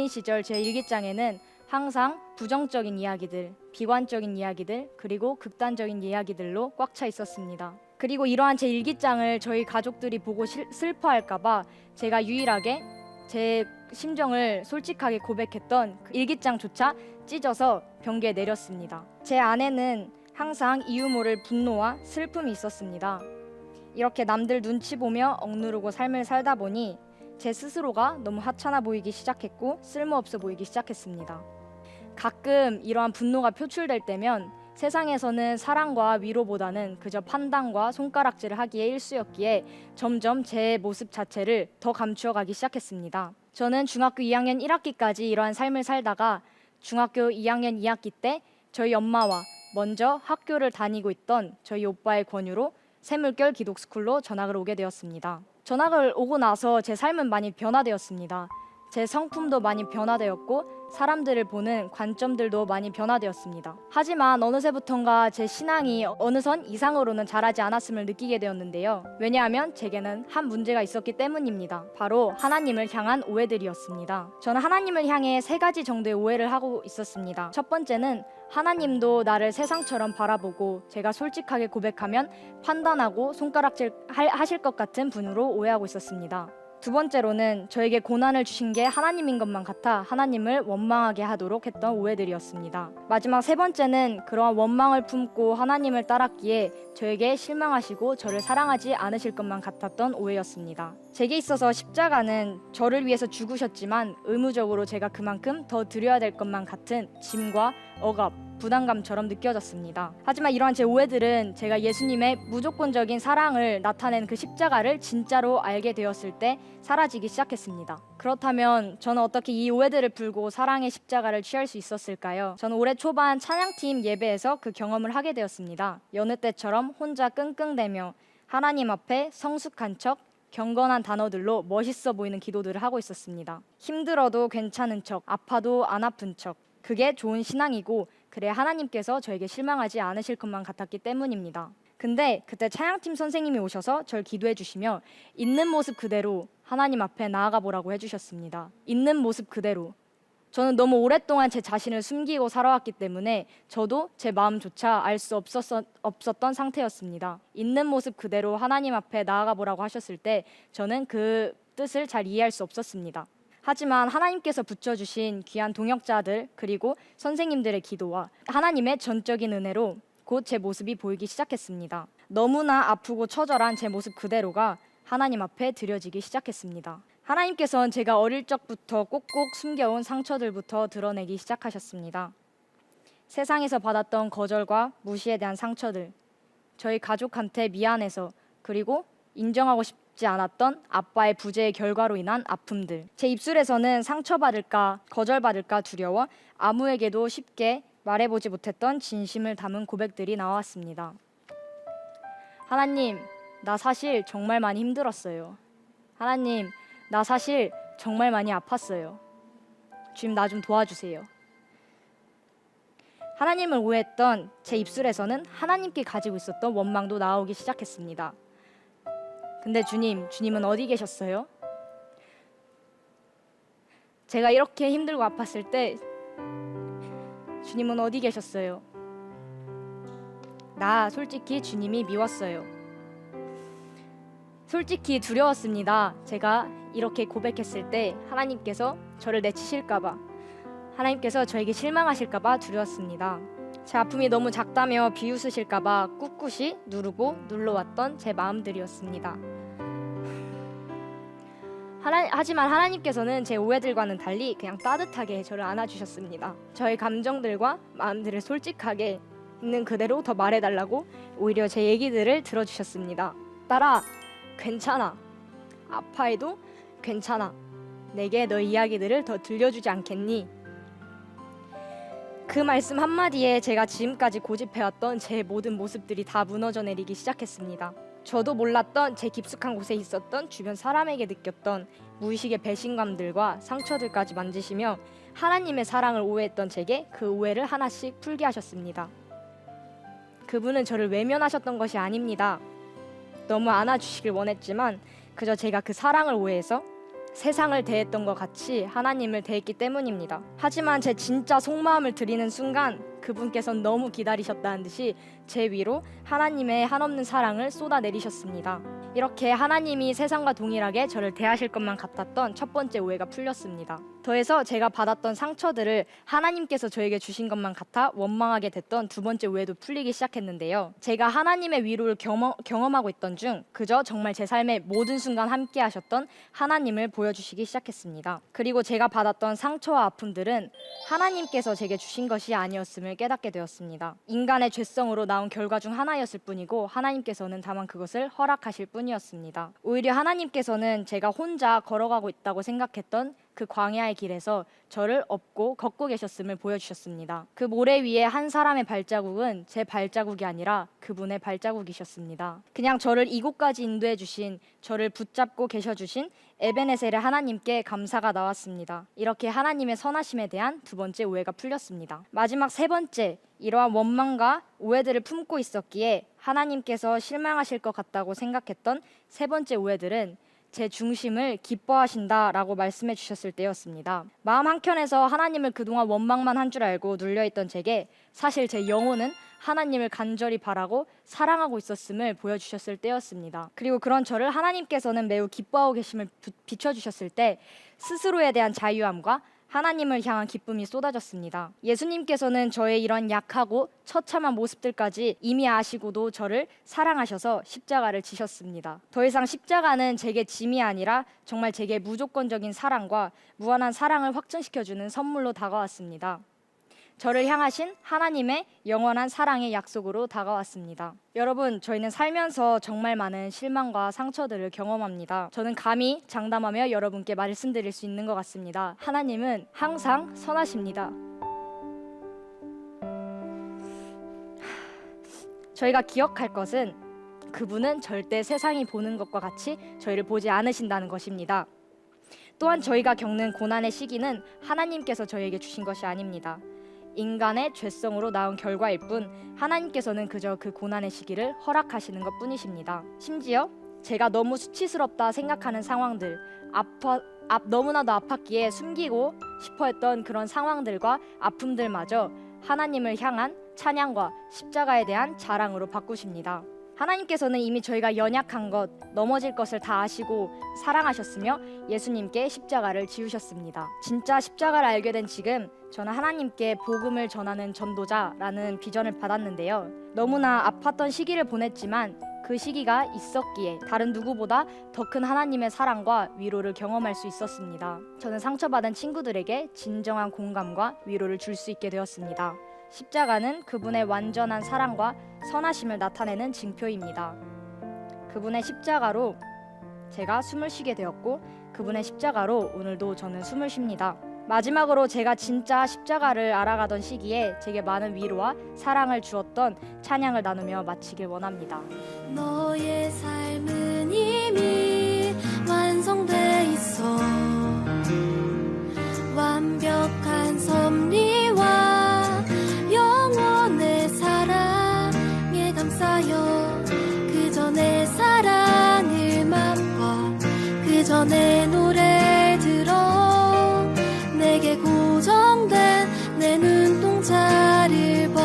시절 제 일기장에는 항상 부정적인 이야기들, 비관적인 이야기들, 그리고 극단적인 이야기들로 꽉 차 있었습니다. 그리고 이러한 제 일기장을 저희 가족들이 보고 슬퍼할까봐 제가 유일하게 제 심정을 솔직하게 고백했던 그 일기장조차 찢어서 변기에 내렸습니다. 제 안에는 항상 이유 모를 분노와 슬픔이 있었습니다. 이렇게 남들 눈치 보며 억누르고 삶을 살다 보니 제 스스로가 너무 하찮아 보이기 시작했고 쓸모없어 보이기 시작했습니다. 가끔 이러한 분노가 표출될 때면 세상에서는 사랑과 위로보다는 그저 판단과 손가락질을 하기에 일쑤였기에 점점 제 모습 자체를 더 감추어가기 시작했습니다. 저는 중학교 2학년 1학기까지 이러한 삶을 살다가 중학교 2학년 2학기 때 저희 엄마와 먼저 학교를 다니고 있던 저희 오빠의 권유로 새물결 기독스쿨로 전학을 오게 되었습니다. 전학을 오고 나서 제 삶은 많이 변화되었습니다. 제 성품도 많이 변화되었고 사람들을 보는 관점들도 많이 변화되었습니다. 하지만 어느새부턴가 제 신앙이 어느 선 이상으로는 자라지 않았음을 느끼게 되었는데요. 왜냐하면 제게는 한 문제가 있었기 때문입니다. 바로 하나님을 향한 오해들이었습니다. 저는 하나님을 향해 3가지 정도의 오해를 하고 있었습니다. 첫 번째는 하나님도 나를 세상처럼 바라보고 제가 솔직하게 고백하면 판단하고 손가락질 하실 것 같은 분으로 오해하고 있었습니다. 두 번째로는 저에게 고난을 주신 게 하나님인 것만 같아 하나님을 원망하게 하도록 했던 오해들이었습니다. 마지막 3번째는 그러한 원망을 품고 하나님을 따랐기에 저에게 실망하시고 저를 사랑하지 않으실 것만 같았던 오해였습니다. 제게 있어서 십자가는 저를 위해서 죽으셨지만 의무적으로 제가 그만큼 더 드려야 될 것만 같은 짐과 억압, 부담감처럼 느껴졌습니다. 하지만 이러한 제 오해들은 제가 예수님의 무조건적인 사랑을 나타낸 그 십자가를 진짜로 알게 되었을 때 사라지기 시작했습니다. 그렇다면 저는 어떻게 이 오해들을 풀고 사랑의 십자가를 취할 수 있었을까요? 저는 올해 초반 찬양팀 예배에서 그 경험을 하게 되었습니다. 여느 때처럼 혼자 끙끙대며 하나님 앞에 성숙한 척 경건한 단어들로 멋있어 보이는 기도들을 하고 있었습니다. 힘들어도 괜찮은 척, 아파도 안 아픈 척. 그게 좋은 신앙이고 그래 하나님께서 저에게 실망하지 않으실 것만 같았기 때문입니다. 근데 그때 찬양팀 선생님이 오셔서 절 기도해 주시며 있는 모습 그대로 하나님 앞에 나아가 보라고 해주셨습니다. 있는 모습 그대로. 저는 너무 오랫동안 제 자신을 숨기고 살아왔기 때문에 저도 제 마음조차 알 수 없었던 상태였습니다. 있는 모습 그대로 하나님 앞에 나아가 보라고 하셨을 때 저는 그 뜻을 잘 이해할 수 없었습니다. 하지만 하나님께서 붙여주신 귀한 동역자들 그리고 선생님들의 기도와 하나님의 전적인 은혜로 곧 제 모습이 보이기 시작했습니다. 너무나 아프고 처절한 제 모습 그대로가 하나님 앞에 드려지기 시작했습니다. 하나님께서는 제가 어릴 적부터 꼭꼭 숨겨온 상처들부터 드러내기 시작하셨습니다. 세상에서 받았던 거절과 무시에 대한 상처들, 저희 가족한테 미안해서 그리고 인정하고 싶지 않았던 아빠의 부재의 결과로 인한 아픔들, 제 입술에서는 상처받을까 거절받을까 두려워 아무에게도 쉽게 말해보지 못했던 진심을 담은 고백들이 나왔습니다. 하나님, 나 사실 정말 많이 힘들었어요. 하나님, 나 사실 정말 많이 아팠어요. 주님, 나 좀 도와주세요. 하나님을 오해했던 제 입술에서는 하나님께 가지고 있었던 원망도 나오기 시작했습니다. 근데 주님은 어디 계셨어요? 제가 이렇게 힘들고 아팠을 때 주님은 어디 계셨어요? 나 솔직히 주님이 미웠어요. 솔직히 두려웠습니다. 제가 이렇게 고백했을 때 하나님께서 저를 내치실까봐, 하나님께서 저에게 실망하실까 봐 두려웠습니다. 제 아픔이 너무 작다며 비웃으실까 봐 꿋꿋이 누르고 눌러왔던 제 마음들이었습니다. 하지만 하나님께서는 제 오해들과는 달리 그냥 따뜻하게 저를 안아주셨습니다. 저의 감정들과 마음들을 솔직하게 있는 그대로 더 말해달라고 오히려 제 얘기들을 들어주셨습니다. 딸아, 괜찮아. 아파해도 괜찮아. 내게 너 이야기들을 더 들려주지 않겠니? 그 말씀 한마디에 제가 지금까지 고집해왔던 제 모든 모습들이 다 무너져 내리기 시작했습니다. 저도 몰랐던 제 깊숙한 곳에 있었던 주변 사람에게 느꼈던 무의식의 배신감들과 상처들까지 만지시며 하나님의 사랑을 오해했던 제게 그 오해를 하나씩 풀게 하셨습니다. 그분은 저를 외면하셨던 것이 아닙니다. 너무 안아주시길 원했지만 그저 제가 그 사랑을 오해해서 세상을 대했던 것 같이 하나님을 대했기 때문입니다. 하지만 제 진짜 속마음을 드리는 순간 그분께서는 너무 기다리셨다는 듯이 제 위로 하나님의 한없는 사랑을 쏟아내리셨습니다. 이렇게 하나님이 세상과 동일하게 저를 대하실 것만 같았던 첫 번째 오해가 풀렸습니다. 더해서 제가 받았던 상처들을 하나님께서 저에게 주신 것만 같아 원망하게 됐던 두 번째 오해도 풀리기 시작했는데요. 제가 하나님의 위로를 경험하고 있던 중 그저 정말 제 삶의 모든 순간 함께 하셨던 하나님을 보여주시기 시작했습니다. 그리고 제가 받았던 상처와 아픔들은 하나님께서 제게 주신 것이 아니었음을 깨닫게 되었습니다. 인간의 죄성으로 나온 결과 중 하나였을 뿐이고 하나님께서는 다만 그것을 허락하실 뿐이었습니다. 오히려 하나님께서는 제가 혼자 걸어가고 있다고 생각했던 그 광야의 길에서 저를 업고 걷고 계셨음을 보여주셨습니다. 그 모래 위에 한 사람의 발자국은 제 발자국이 아니라 그분의 발자국이셨습니다. 그냥 저를 이곳까지 인도해 주신, 저를 붙잡고 계셔 주신 에베네셀의 하나님께 감사가 나왔습니다. 이렇게 하나님의 선하심에 대한 두 번째 오해가 풀렸습니다. 마지막 세 번째, 이러한 원망과 오해들을 품고 있었기에 하나님께서 실망하실 것 같다고 생각했던 세 번째 오해들은 제 중심을 기뻐하신다라고 말씀해 주셨을 때였습니다. 마음 한켠에서 하나님을 그동안 원망만 한 줄 알고 눌려있던 제게 사실 제 영혼은 하나님을 간절히 바라고 사랑하고 있었음을 보여주셨을 때였습니다. 그리고 그런 저를 하나님께서는 매우 기뻐하고 계심을 비춰주셨을 때 스스로에 대한 자유함과 하나님을 향한 기쁨이 쏟아졌습니다. 예수님께서는 저의 이런 약하고 처참한 모습들까지 이미 아시고도 저를 사랑하셔서 십자가를 지셨습니다. 더 이상 십자가는 제게 짐이 아니라 정말 제게 무조건적인 사랑과 무한한 사랑을 확증시켜주는 선물로 다가왔습니다. 저를 향하신 하나님의 영원한 사랑의 약속으로 다가왔습니다. 여러분, 저희는 살면서 정말 많은 실망과 상처들을 경험합니다. 저는 감히 장담하며 여러분께 말씀드릴 수 있는 것 같습니다. 하나님은 항상 선하십니다. 저희가 기억할 것은 그분은 절대 세상이 보는 것과 같이 저희를 보지 않으신다는 것입니다. 또한 저희가 겪는 고난의 시기는 하나님께서 저희에게 주신 것이 아닙니다. 인간의 죄성으로 나온 결과일 뿐 하나님께서는 그저 그 고난의 시기를 허락하시는 것 뿐이십니다. 심지어 제가 너무 수치스럽다 생각하는 상황들, 너무나도 아팠기에 숨기고 싶어 했던 그런 상황들과 아픔들마저 하나님을 향한 찬양과 십자가에 대한 자랑으로 바꾸십니다. 하나님께서는 이미 저희가 연약한 것, 넘어질 것을 다 아시고 사랑하셨으며 예수님께 십자가를 지우셨습니다. 진짜 십자가를 알게 된 지금 저는 하나님께 복음을 전하는 전도자라는 비전을 받았는데요. 너무나 아팠던 시기를 보냈지만 그 시기가 있었기에 다른 누구보다 더 큰 하나님의 사랑과 위로를 경험할 수 있었습니다. 저는 상처받은 친구들에게 진정한 공감과 위로를 줄 수 있게 되었습니다. 십자가는 그분의 완전한 사랑과 선하심을 나타내는 징표입니다. 그분의 십자가로 제가 숨을 쉬게 되었고 그분의 십자가로 오늘도 저는 숨을 쉽니다. 마지막으로 제가 진짜 십자가를 알아가던 시기에 제게 많은 위로와 사랑을 주었던 찬양을 나누며 마치길 원합니다. 너의 삶은 이미 완성돼 있어 완벽한 섭리와 영원의 사랑에 감사여 그저 내 사랑을 맛봐 그저 내 노래 들어 내게 고정된 내 눈동자를 봐.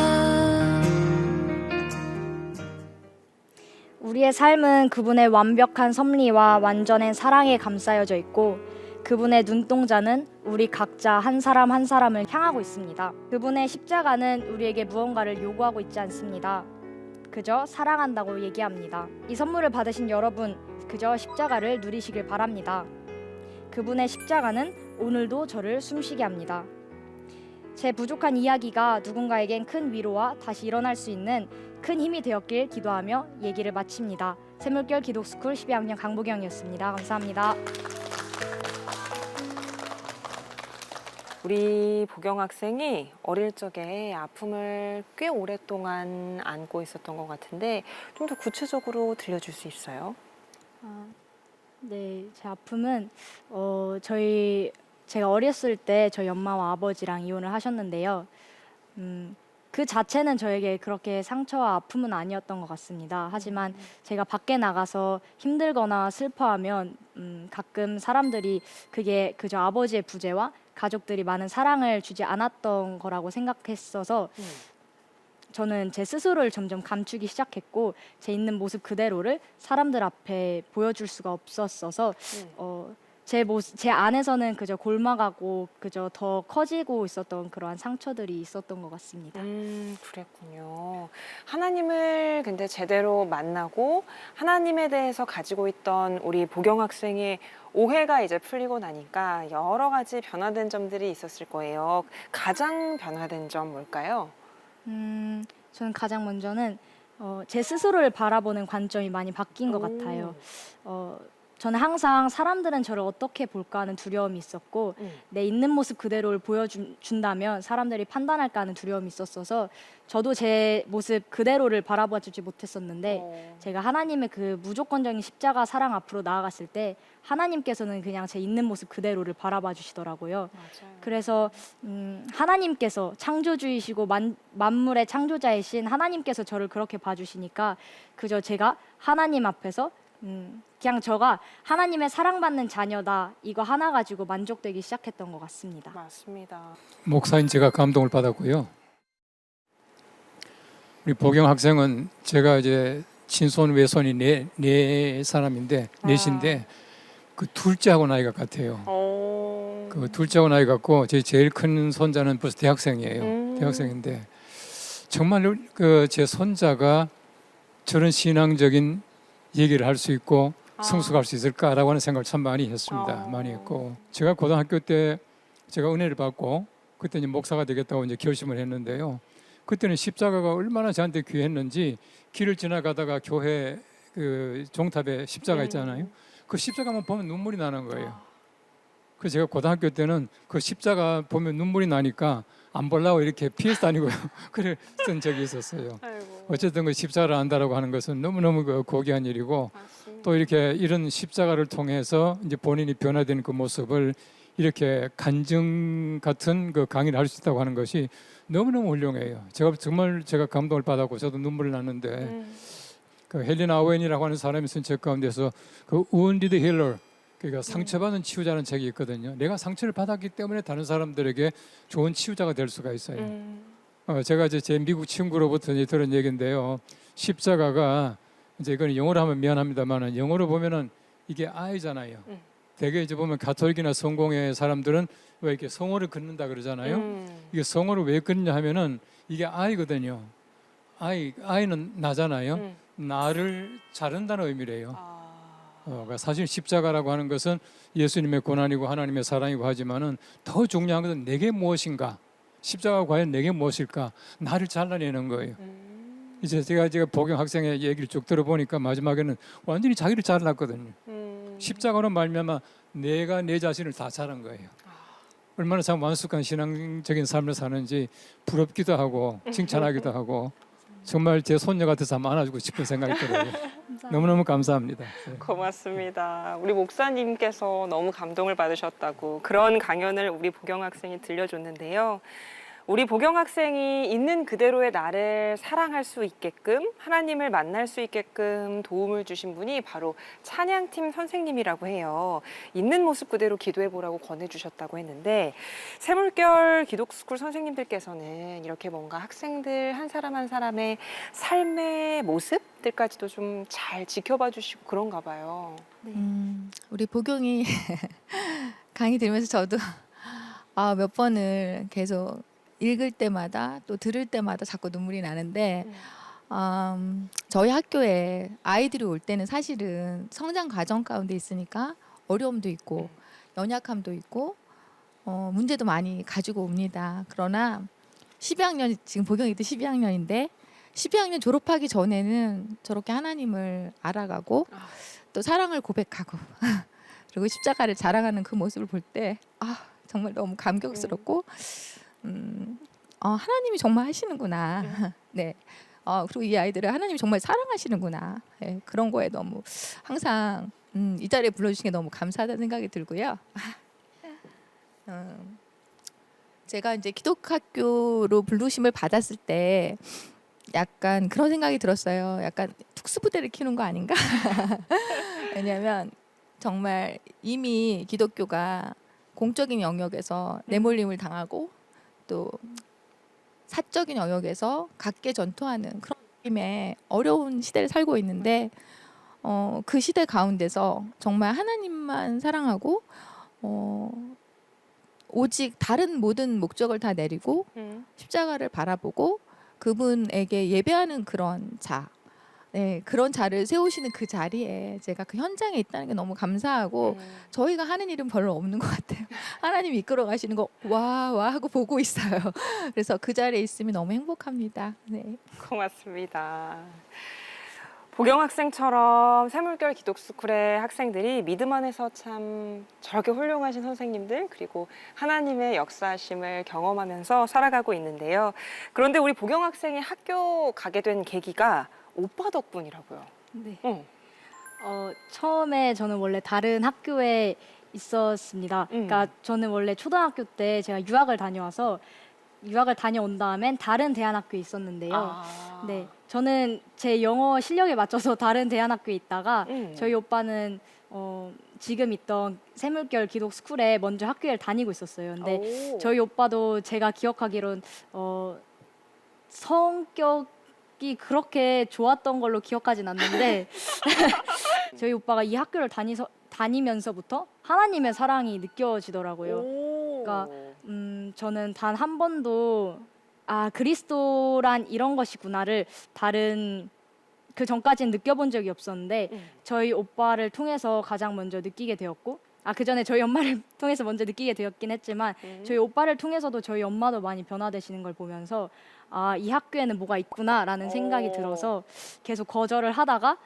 우리의 삶은 그분의 완벽한 섭리와 완전한 사랑에 감싸여져 있고 그분의 눈동자는 우리 각자 한 사람 한 사람을 향하고 있습니다. 그분의 십자가는 우리에게 무언가를 요구하고 있지 않습니다. 그저 사랑한다고 얘기합니다. 이 선물을 받으신 여러분, 그저 십자가를 누리시길 바랍니다. 그분의 십자가는 오늘도 저를 숨쉬게 합니다. 제 부족한 이야기가 누군가에겐 큰 위로와 다시 일어날 수 있는 큰 힘이 되었길 기도하며 얘기를 마칩니다. 샘물결 기독스쿨 12학년 강보경이었습니다. 감사합니다. 우리 보경 학생이 어릴 적에 아픔을 꽤 오랫동안 안고 있었던 것 같은데 좀 더 구체적으로 들려줄 수 있어요? 네, 제 아픔은 제가 어렸을 때 저희 엄마와 아버지랑 이혼을 하셨는데요. 그 자체는 저에게 그렇게 상처와 아픔은 아니었던 것 같습니다. 하지만 제가 밖에 나가서 힘들거나 슬퍼하면 가끔 사람들이 그게 그저 아버지의 부재와 가족들이 많은 사랑을 주지 않았던 거라고 생각했어서 저는 제 스스로를 점점 감추기 시작했고 제 있는 모습 그대로를 사람들 앞에 보여줄 수가 없었어서 제 안에서는 그저 골마가고 그저 더 커지고 있었던 그러한 상처들이 있었던 것 같습니다. 그랬군요. 하나님을 근데 제대로 만나고 하나님에 대해서 가지고 있던 우리 보경 학생의 오해가 이제 풀리고 나니까 여러 가지 변화된 점들이 있었을 거예요. 가장 변화된 점 뭘까요? 저는 가장 먼저는 제 스스로를 바라보는 관점이 많이 바뀐 것 같아요. 저는 항상 사람들은 저를 어떻게 볼까 하는 두려움이 있었고 내 있는 모습 그대로를 보여준다면 사람들이 판단할까 하는 두려움이 있었어서 저도 제 모습 그대로를 바라봐주지 못했었는데 제가 하나님의 그 무조건적인 십자가 사랑 앞으로 나아갔을 때 하나님께서는 그냥 제 있는 모습 그대로를 바라봐 주시더라고요. 맞아요. 그래서 하나님께서 창조주이시고 만물의 창조자이신 하나님께서 저를 그렇게 봐주시니까 그저 제가 하나님 앞에서 그냥 저가 하나님의 사랑받는 자녀다 이거 하나 가지고 만족되기 시작했던 것 같습니다. 맞습니다. 목사인 제가 감동을 받았고요. 우리 보경 학생은 제가 이제 친손 외손이 네 사람인데 넷인데 그 둘째하고 나이가 같아요. 그 둘째하고 나이 같고 제일 큰 손자는 벌써 대학생이에요. 대학생인데 정말 그 제 손자가 저런 신앙적인 얘기를 할 수 있고 성숙할 수 있을까라고 하는 생각을 참 많이 했습니다. 많이 했고 제가 고등학교 때 제가 은혜를 받고 그때 이제 목사가 되겠다고 이제 결심을 했는데요. 그때는 십자가가 얼마나 저한테 귀했는지 길을 지나가다가 교회 그 종탑에 십자가 있잖아요. 그 십자가만 보면 눈물이 나는 거예요. 그래서 제가 고등학교 때는 그 십자가 보면 눈물이 나니까 안 보려고 이렇게 피해서 다니고요. 그랬던 적이 있었어요. 어쨌든 그 십자가를 안다라고 하는 것은 너무너무 그 고귀한 일이고 또 이렇게 이런 십자가를 통해서 이제 본인이 변화된 그 모습을 이렇게 간증 같은 그 강의를 할 수 있다고 하는 것이 너무너무 훌륭해요. 정말 제가 감동을 받았고 저도 눈물이 났는데 그 헬리나 오웬이라고 하는 사람이 쓴 책 가운데서 그 Wounded Healer 그러니까 상처받은 치유자는 책이 있거든요. 내가 상처를 받았기 때문에 다른 사람들에게 좋은 치유자가 될 수가 있어요. 제가 이제 제 미국 친구로부터 이제 들은 얘기인데요. 십자가가 이제 이건 영어로 하면 미안합니다만은 영어로 보면은 이게 아이잖아요. 대개 이제 보면 가톨릭이나 성공의 사람들은 왜 이렇게 성호를 긋는다 그러잖아요. 이게 성호를 왜 긋냐 하면은 이게 아이거든요. 아이는 나잖아요. 나를 자른다는 의미래요. 그러니까 사실 십자가라고 하는 것은 예수님의 고난이고 하나님의 사랑이고 하지만은 더 중요한 것은 내게 무엇인가, 십자가가 과연 내게 무엇일까, 나를 잘라내는 거예요. 이제 제가 보경 학생의 얘기를 쭉 들어보니까 마지막에는 완전히 자기를 잘랐거든요. 십자가로 말미암아 내가 내 자신을 다 자른 거예요. 얼마나 참 완숙한 신앙적인 삶을 사는지 부럽기도 하고 칭찬하기도 하고 정말 제 손녀 같아서 한번 안아주고 싶은 생각이 들어요. 너무너무 감사합니다. 고맙습니다. 우리 목사님께서 너무 감동을 받으셨다고 그런 강연을 우리 보경 학생이 들려줬는데요. 우리 보경 학생이 있는 그대로의 나를 사랑할 수 있게끔 하나님을 만날 수 있게끔 도움을 주신 분이 바로 찬양팀 선생님이라고 해요. 있는 모습 그대로 기도해보라고 권해주셨다고 했는데 샘물결 기독스쿨 선생님들께서는 이렇게 뭔가 학생들 한 사람 한 사람의 삶의 모습들까지도 좀 잘 지켜봐 주시고 그런가 봐요. 우리 보경이 강의 들으면서 저도 몇 번을 계속 읽을 때마다 또 들을 때마다 자꾸 눈물이 나는데 저희 학교에 아이들이 올 때는 사실은 성장 과정 가운데 있으니까 어려움도 있고 연약함도 있고 문제도 많이 가지고 옵니다. 그러나 12학년 지금 보경이도 12학년인데 12학년 졸업하기 전에는 저렇게 하나님을 알아가고 또 사랑을 고백하고 그리고 십자가를 자랑하는 그 모습을 볼 때 정말 너무 감격스럽고 하나님이 정말 하시는구나. 네. 그리고 이 아이들을 하나님이 정말 사랑하시는구나. 네, 그런 거에 너무 항상 이 자리에 불러주신 게 너무 감사하다는 생각이 들고요. 제가 이제 기독학교로 부르심을 받았을 때 약간 그런 생각이 들었어요. 약간 특수부대를 키우는 거 아닌가? 왜냐하면 정말 이미 기독교가 공적인 영역에서 내몰림을 당하고 또 사적인 영역에서 각계 전투하는 그런 느낌의 어려운 시대를 살고 있는데 그 시대 가운데서 정말 하나님만 사랑하고 오직 다른 모든 목적을 다 내리고 십자가를 바라보고 그분에게 예배하는 그런 자, 네, 그런 자를 세우시는 그 자리에 제가 그 현장에 있다는 게 너무 감사하고 저희가 하는 일은 별로 없는 것 같아요. 하나님이 이끌어 가시는 거 와 하고 보고 있어요. 그래서 그 자리에 있으면 너무 행복합니다. 네. 고맙습니다. 보경 학생처럼 새물결 기독스쿨의 학생들이 믿음 안에서 참 저렇게 훌륭하신 선생님들 그리고 하나님의 역사심을 경험하면서 살아가고 있는데요. 그런데 우리 보경 학생이 학교 가게 된 계기가 오빠 덕분이라고요. 네. 처음에 저는 원래 다른 학교에 있었습니다. 그러니까 저는 원래 초등학교 때 제가 유학을 다녀온 다음엔 다른 대안학교에 있었는데요. 네, 저는 제 영어 실력에 맞춰서 다른 대안학교에 있다가 저희 오빠는 지금 있던 새물결 기독스쿨에 먼저 학교를 다니고 있었어요. 근데 저희 오빠도 제가 기억하기론 성격이 그렇게 좋았던 걸로 기억하진 않는데 저희 오빠가 이 학교를 다니면서부터 하나님의 사랑이 느껴지더라고요. 그러니까 저는 단 한 번도 그리스도란 이런 것이구나를 다른 그 전까지는 느껴본 적이 없었는데 저희 오빠를 통해서 가장 먼저 느끼게 되었고 그 전에 저희 엄마를 통해서 먼저 느끼게 되었긴 했지만 저희 오빠를 통해서도 저희 엄마도 많이 변화되시는 걸 보면서 이 학교에는 뭐가 있구나라는 생각이 들어서 계속 거절을 하다가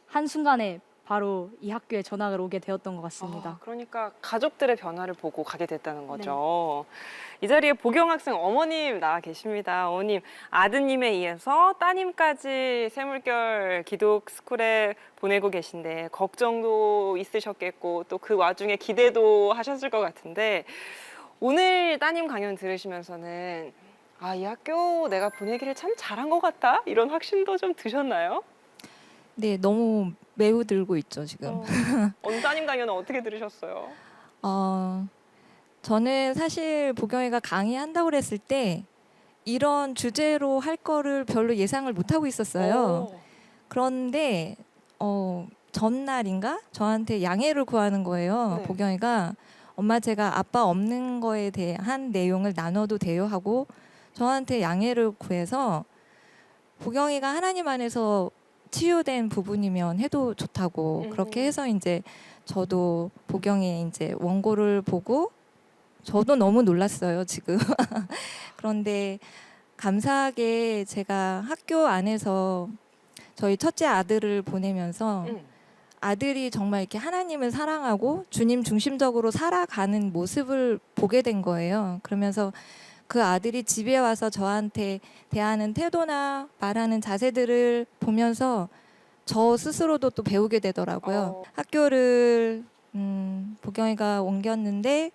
한순간에 바로 이 학교에 전학을 오게 되었던 것 같습니다. 그러니까 가족들의 변화를 보고 가게 됐다는 거죠. 네. 이 자리에 보경 학생 어머님 나와 계십니다. 어머님, 아드님에 의해서 따님까지 새물결 기독스쿨에 보내고 계신데 걱정도 있으셨겠고 또 그 와중에 기대도 하셨을 것 같은데 오늘 따님 강연 들으시면서는 이 학교 내가 보내기를 참 잘한 것 같다 이런 확신도 좀 드셨나요? 네, 너무 매우 들고 있죠, 지금. 오늘 따님 강연은 어떻게 들으셨어요? 저는 사실 보경이가 강의한다고 그랬을 때 이런 주제로 할 거를 별로 예상을 못 하고 있었어요. 그런데 전날인가 저한테 양해를 구하는 거예요. 네. 보경이가 엄마 제가 아빠 없는 거에 대한 내용을 나눠도 돼요 하고 저한테 양해를 구해서 보경이가 하나님 안에서 치유된 부분이면 해도 좋다고 그렇게 해서 이제 저도 보경이의 이제 원고를 보고 저도 너무 놀랐어요 지금. 그런데 감사하게 제가 학교 안에서 저희 첫째 아들을 보내면서 아들이 정말 이렇게 하나님을 사랑하고 주님 중심적으로 살아가는 모습을 보게 된 거예요. 그러면서 그 아들이 집에 와서 저한테 대하는 태도나 말하는 자세들을 보면서 저 스스로도 또 배우게 되더라고요. 학교를 보경이가 옮겼는데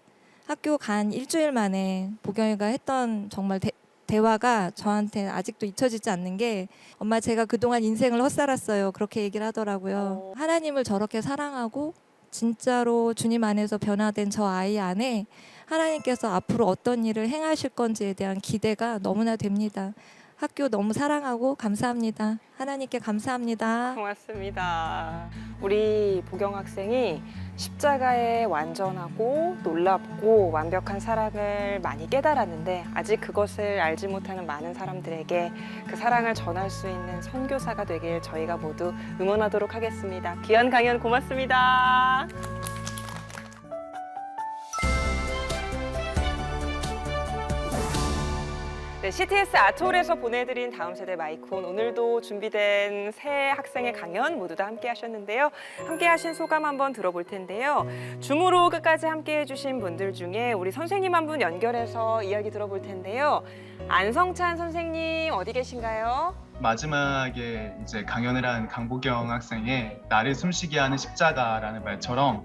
학교 간 일주일 만에 보경이가 했던 정말 대화가 저한테 아직도 잊혀지지 않는 게 엄마 제가 그동안 인생을 헛살았어요. 그렇게 얘기를 하더라고요. 하나님을 저렇게 사랑하고 진짜로 주님 안에서 변화된 저 아이 안에 하나님께서 앞으로 어떤 일을 행하실 건지에 대한 기대가 너무나 됩니다. 학교 너무 사랑하고 감사합니다. 하나님께 감사합니다. 고맙습니다. 우리 보경 학생이 십자가의 완전하고 놀랍고 완벽한 사랑을 많이 깨달았는데 아직 그것을 알지 못하는 많은 사람들에게 그 사랑을 전할 수 있는 선교사가 되길 저희가 모두 응원하도록 하겠습니다. 귀한 강연 고맙습니다. 네, CTS 아트홀에서 보내드린 다음 세대 마이콘 오늘도 준비된 새 학생의 강연 모두 다 함께 하셨는데요. 함께 하신 소감 한번 들어볼 텐데요. 줌으로 끝까지 함께 해주신 분들 중에 우리 선생님 한 분 연결해서 이야기 들어볼 텐데요. 안성찬 선생님 어디 계신가요? 마지막에 이제 강연을 한 강보경 학생의 나를 숨쉬게 하는 십자가라는 말처럼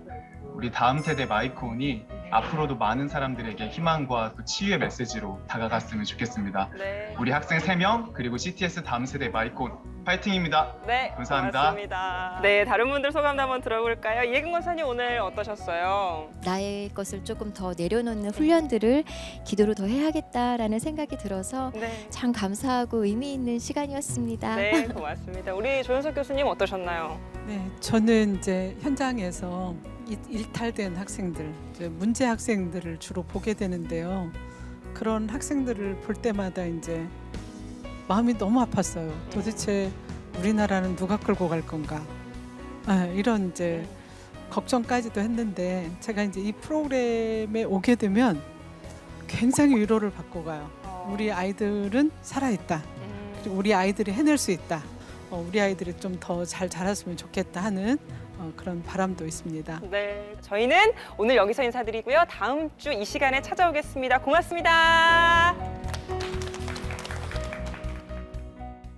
우리 다음 세대 마이콘이 앞으로도 많은 사람들에게 희망과 또 치유의 메시지로 다가갔으면 좋겠습니다. 네. 우리 학생 3명 그리고 CTS 다음 세대 마이콘 파이팅입니다. 네, 감사합니다. 고맙습니다. 네, 다른 분들 소감도 한번 들어볼까요? 이혜근 권사님 오늘 어떠셨어요? 나의 것을 조금 더 내려놓는 훈련들을 기도로 더 해야겠다라는 생각이 들어서 참 감사하고 의미 있는 시간이었습니다. 네, 고맙습니다. 우리 조현석 교수님 어떠셨나요? 네, 저는 이제 현장에서 일탈된 학생들, 이제 문제 학생들을 주로 보게 되는데요. 그런 학생들을 볼 때마다 이제 마음이 너무 아팠어요. 도대체 우리나라는 누가 끌고 갈 건가? 이런 이제 걱정까지도 했는데 제가 이제 이 프로그램에 오게 되면 굉장히 위로를 받고 가요. 우리 아이들은 살아있다. 그리고 우리 아이들이 해낼 수 있다. 우리 아이들이 좀 더 잘 자랐으면 좋겠다 하는 그런 바람도 있습니다. 네, 저희는 오늘 여기서 인사드리고요. 다음 주 이 시간에 찾아오겠습니다. 고맙습니다.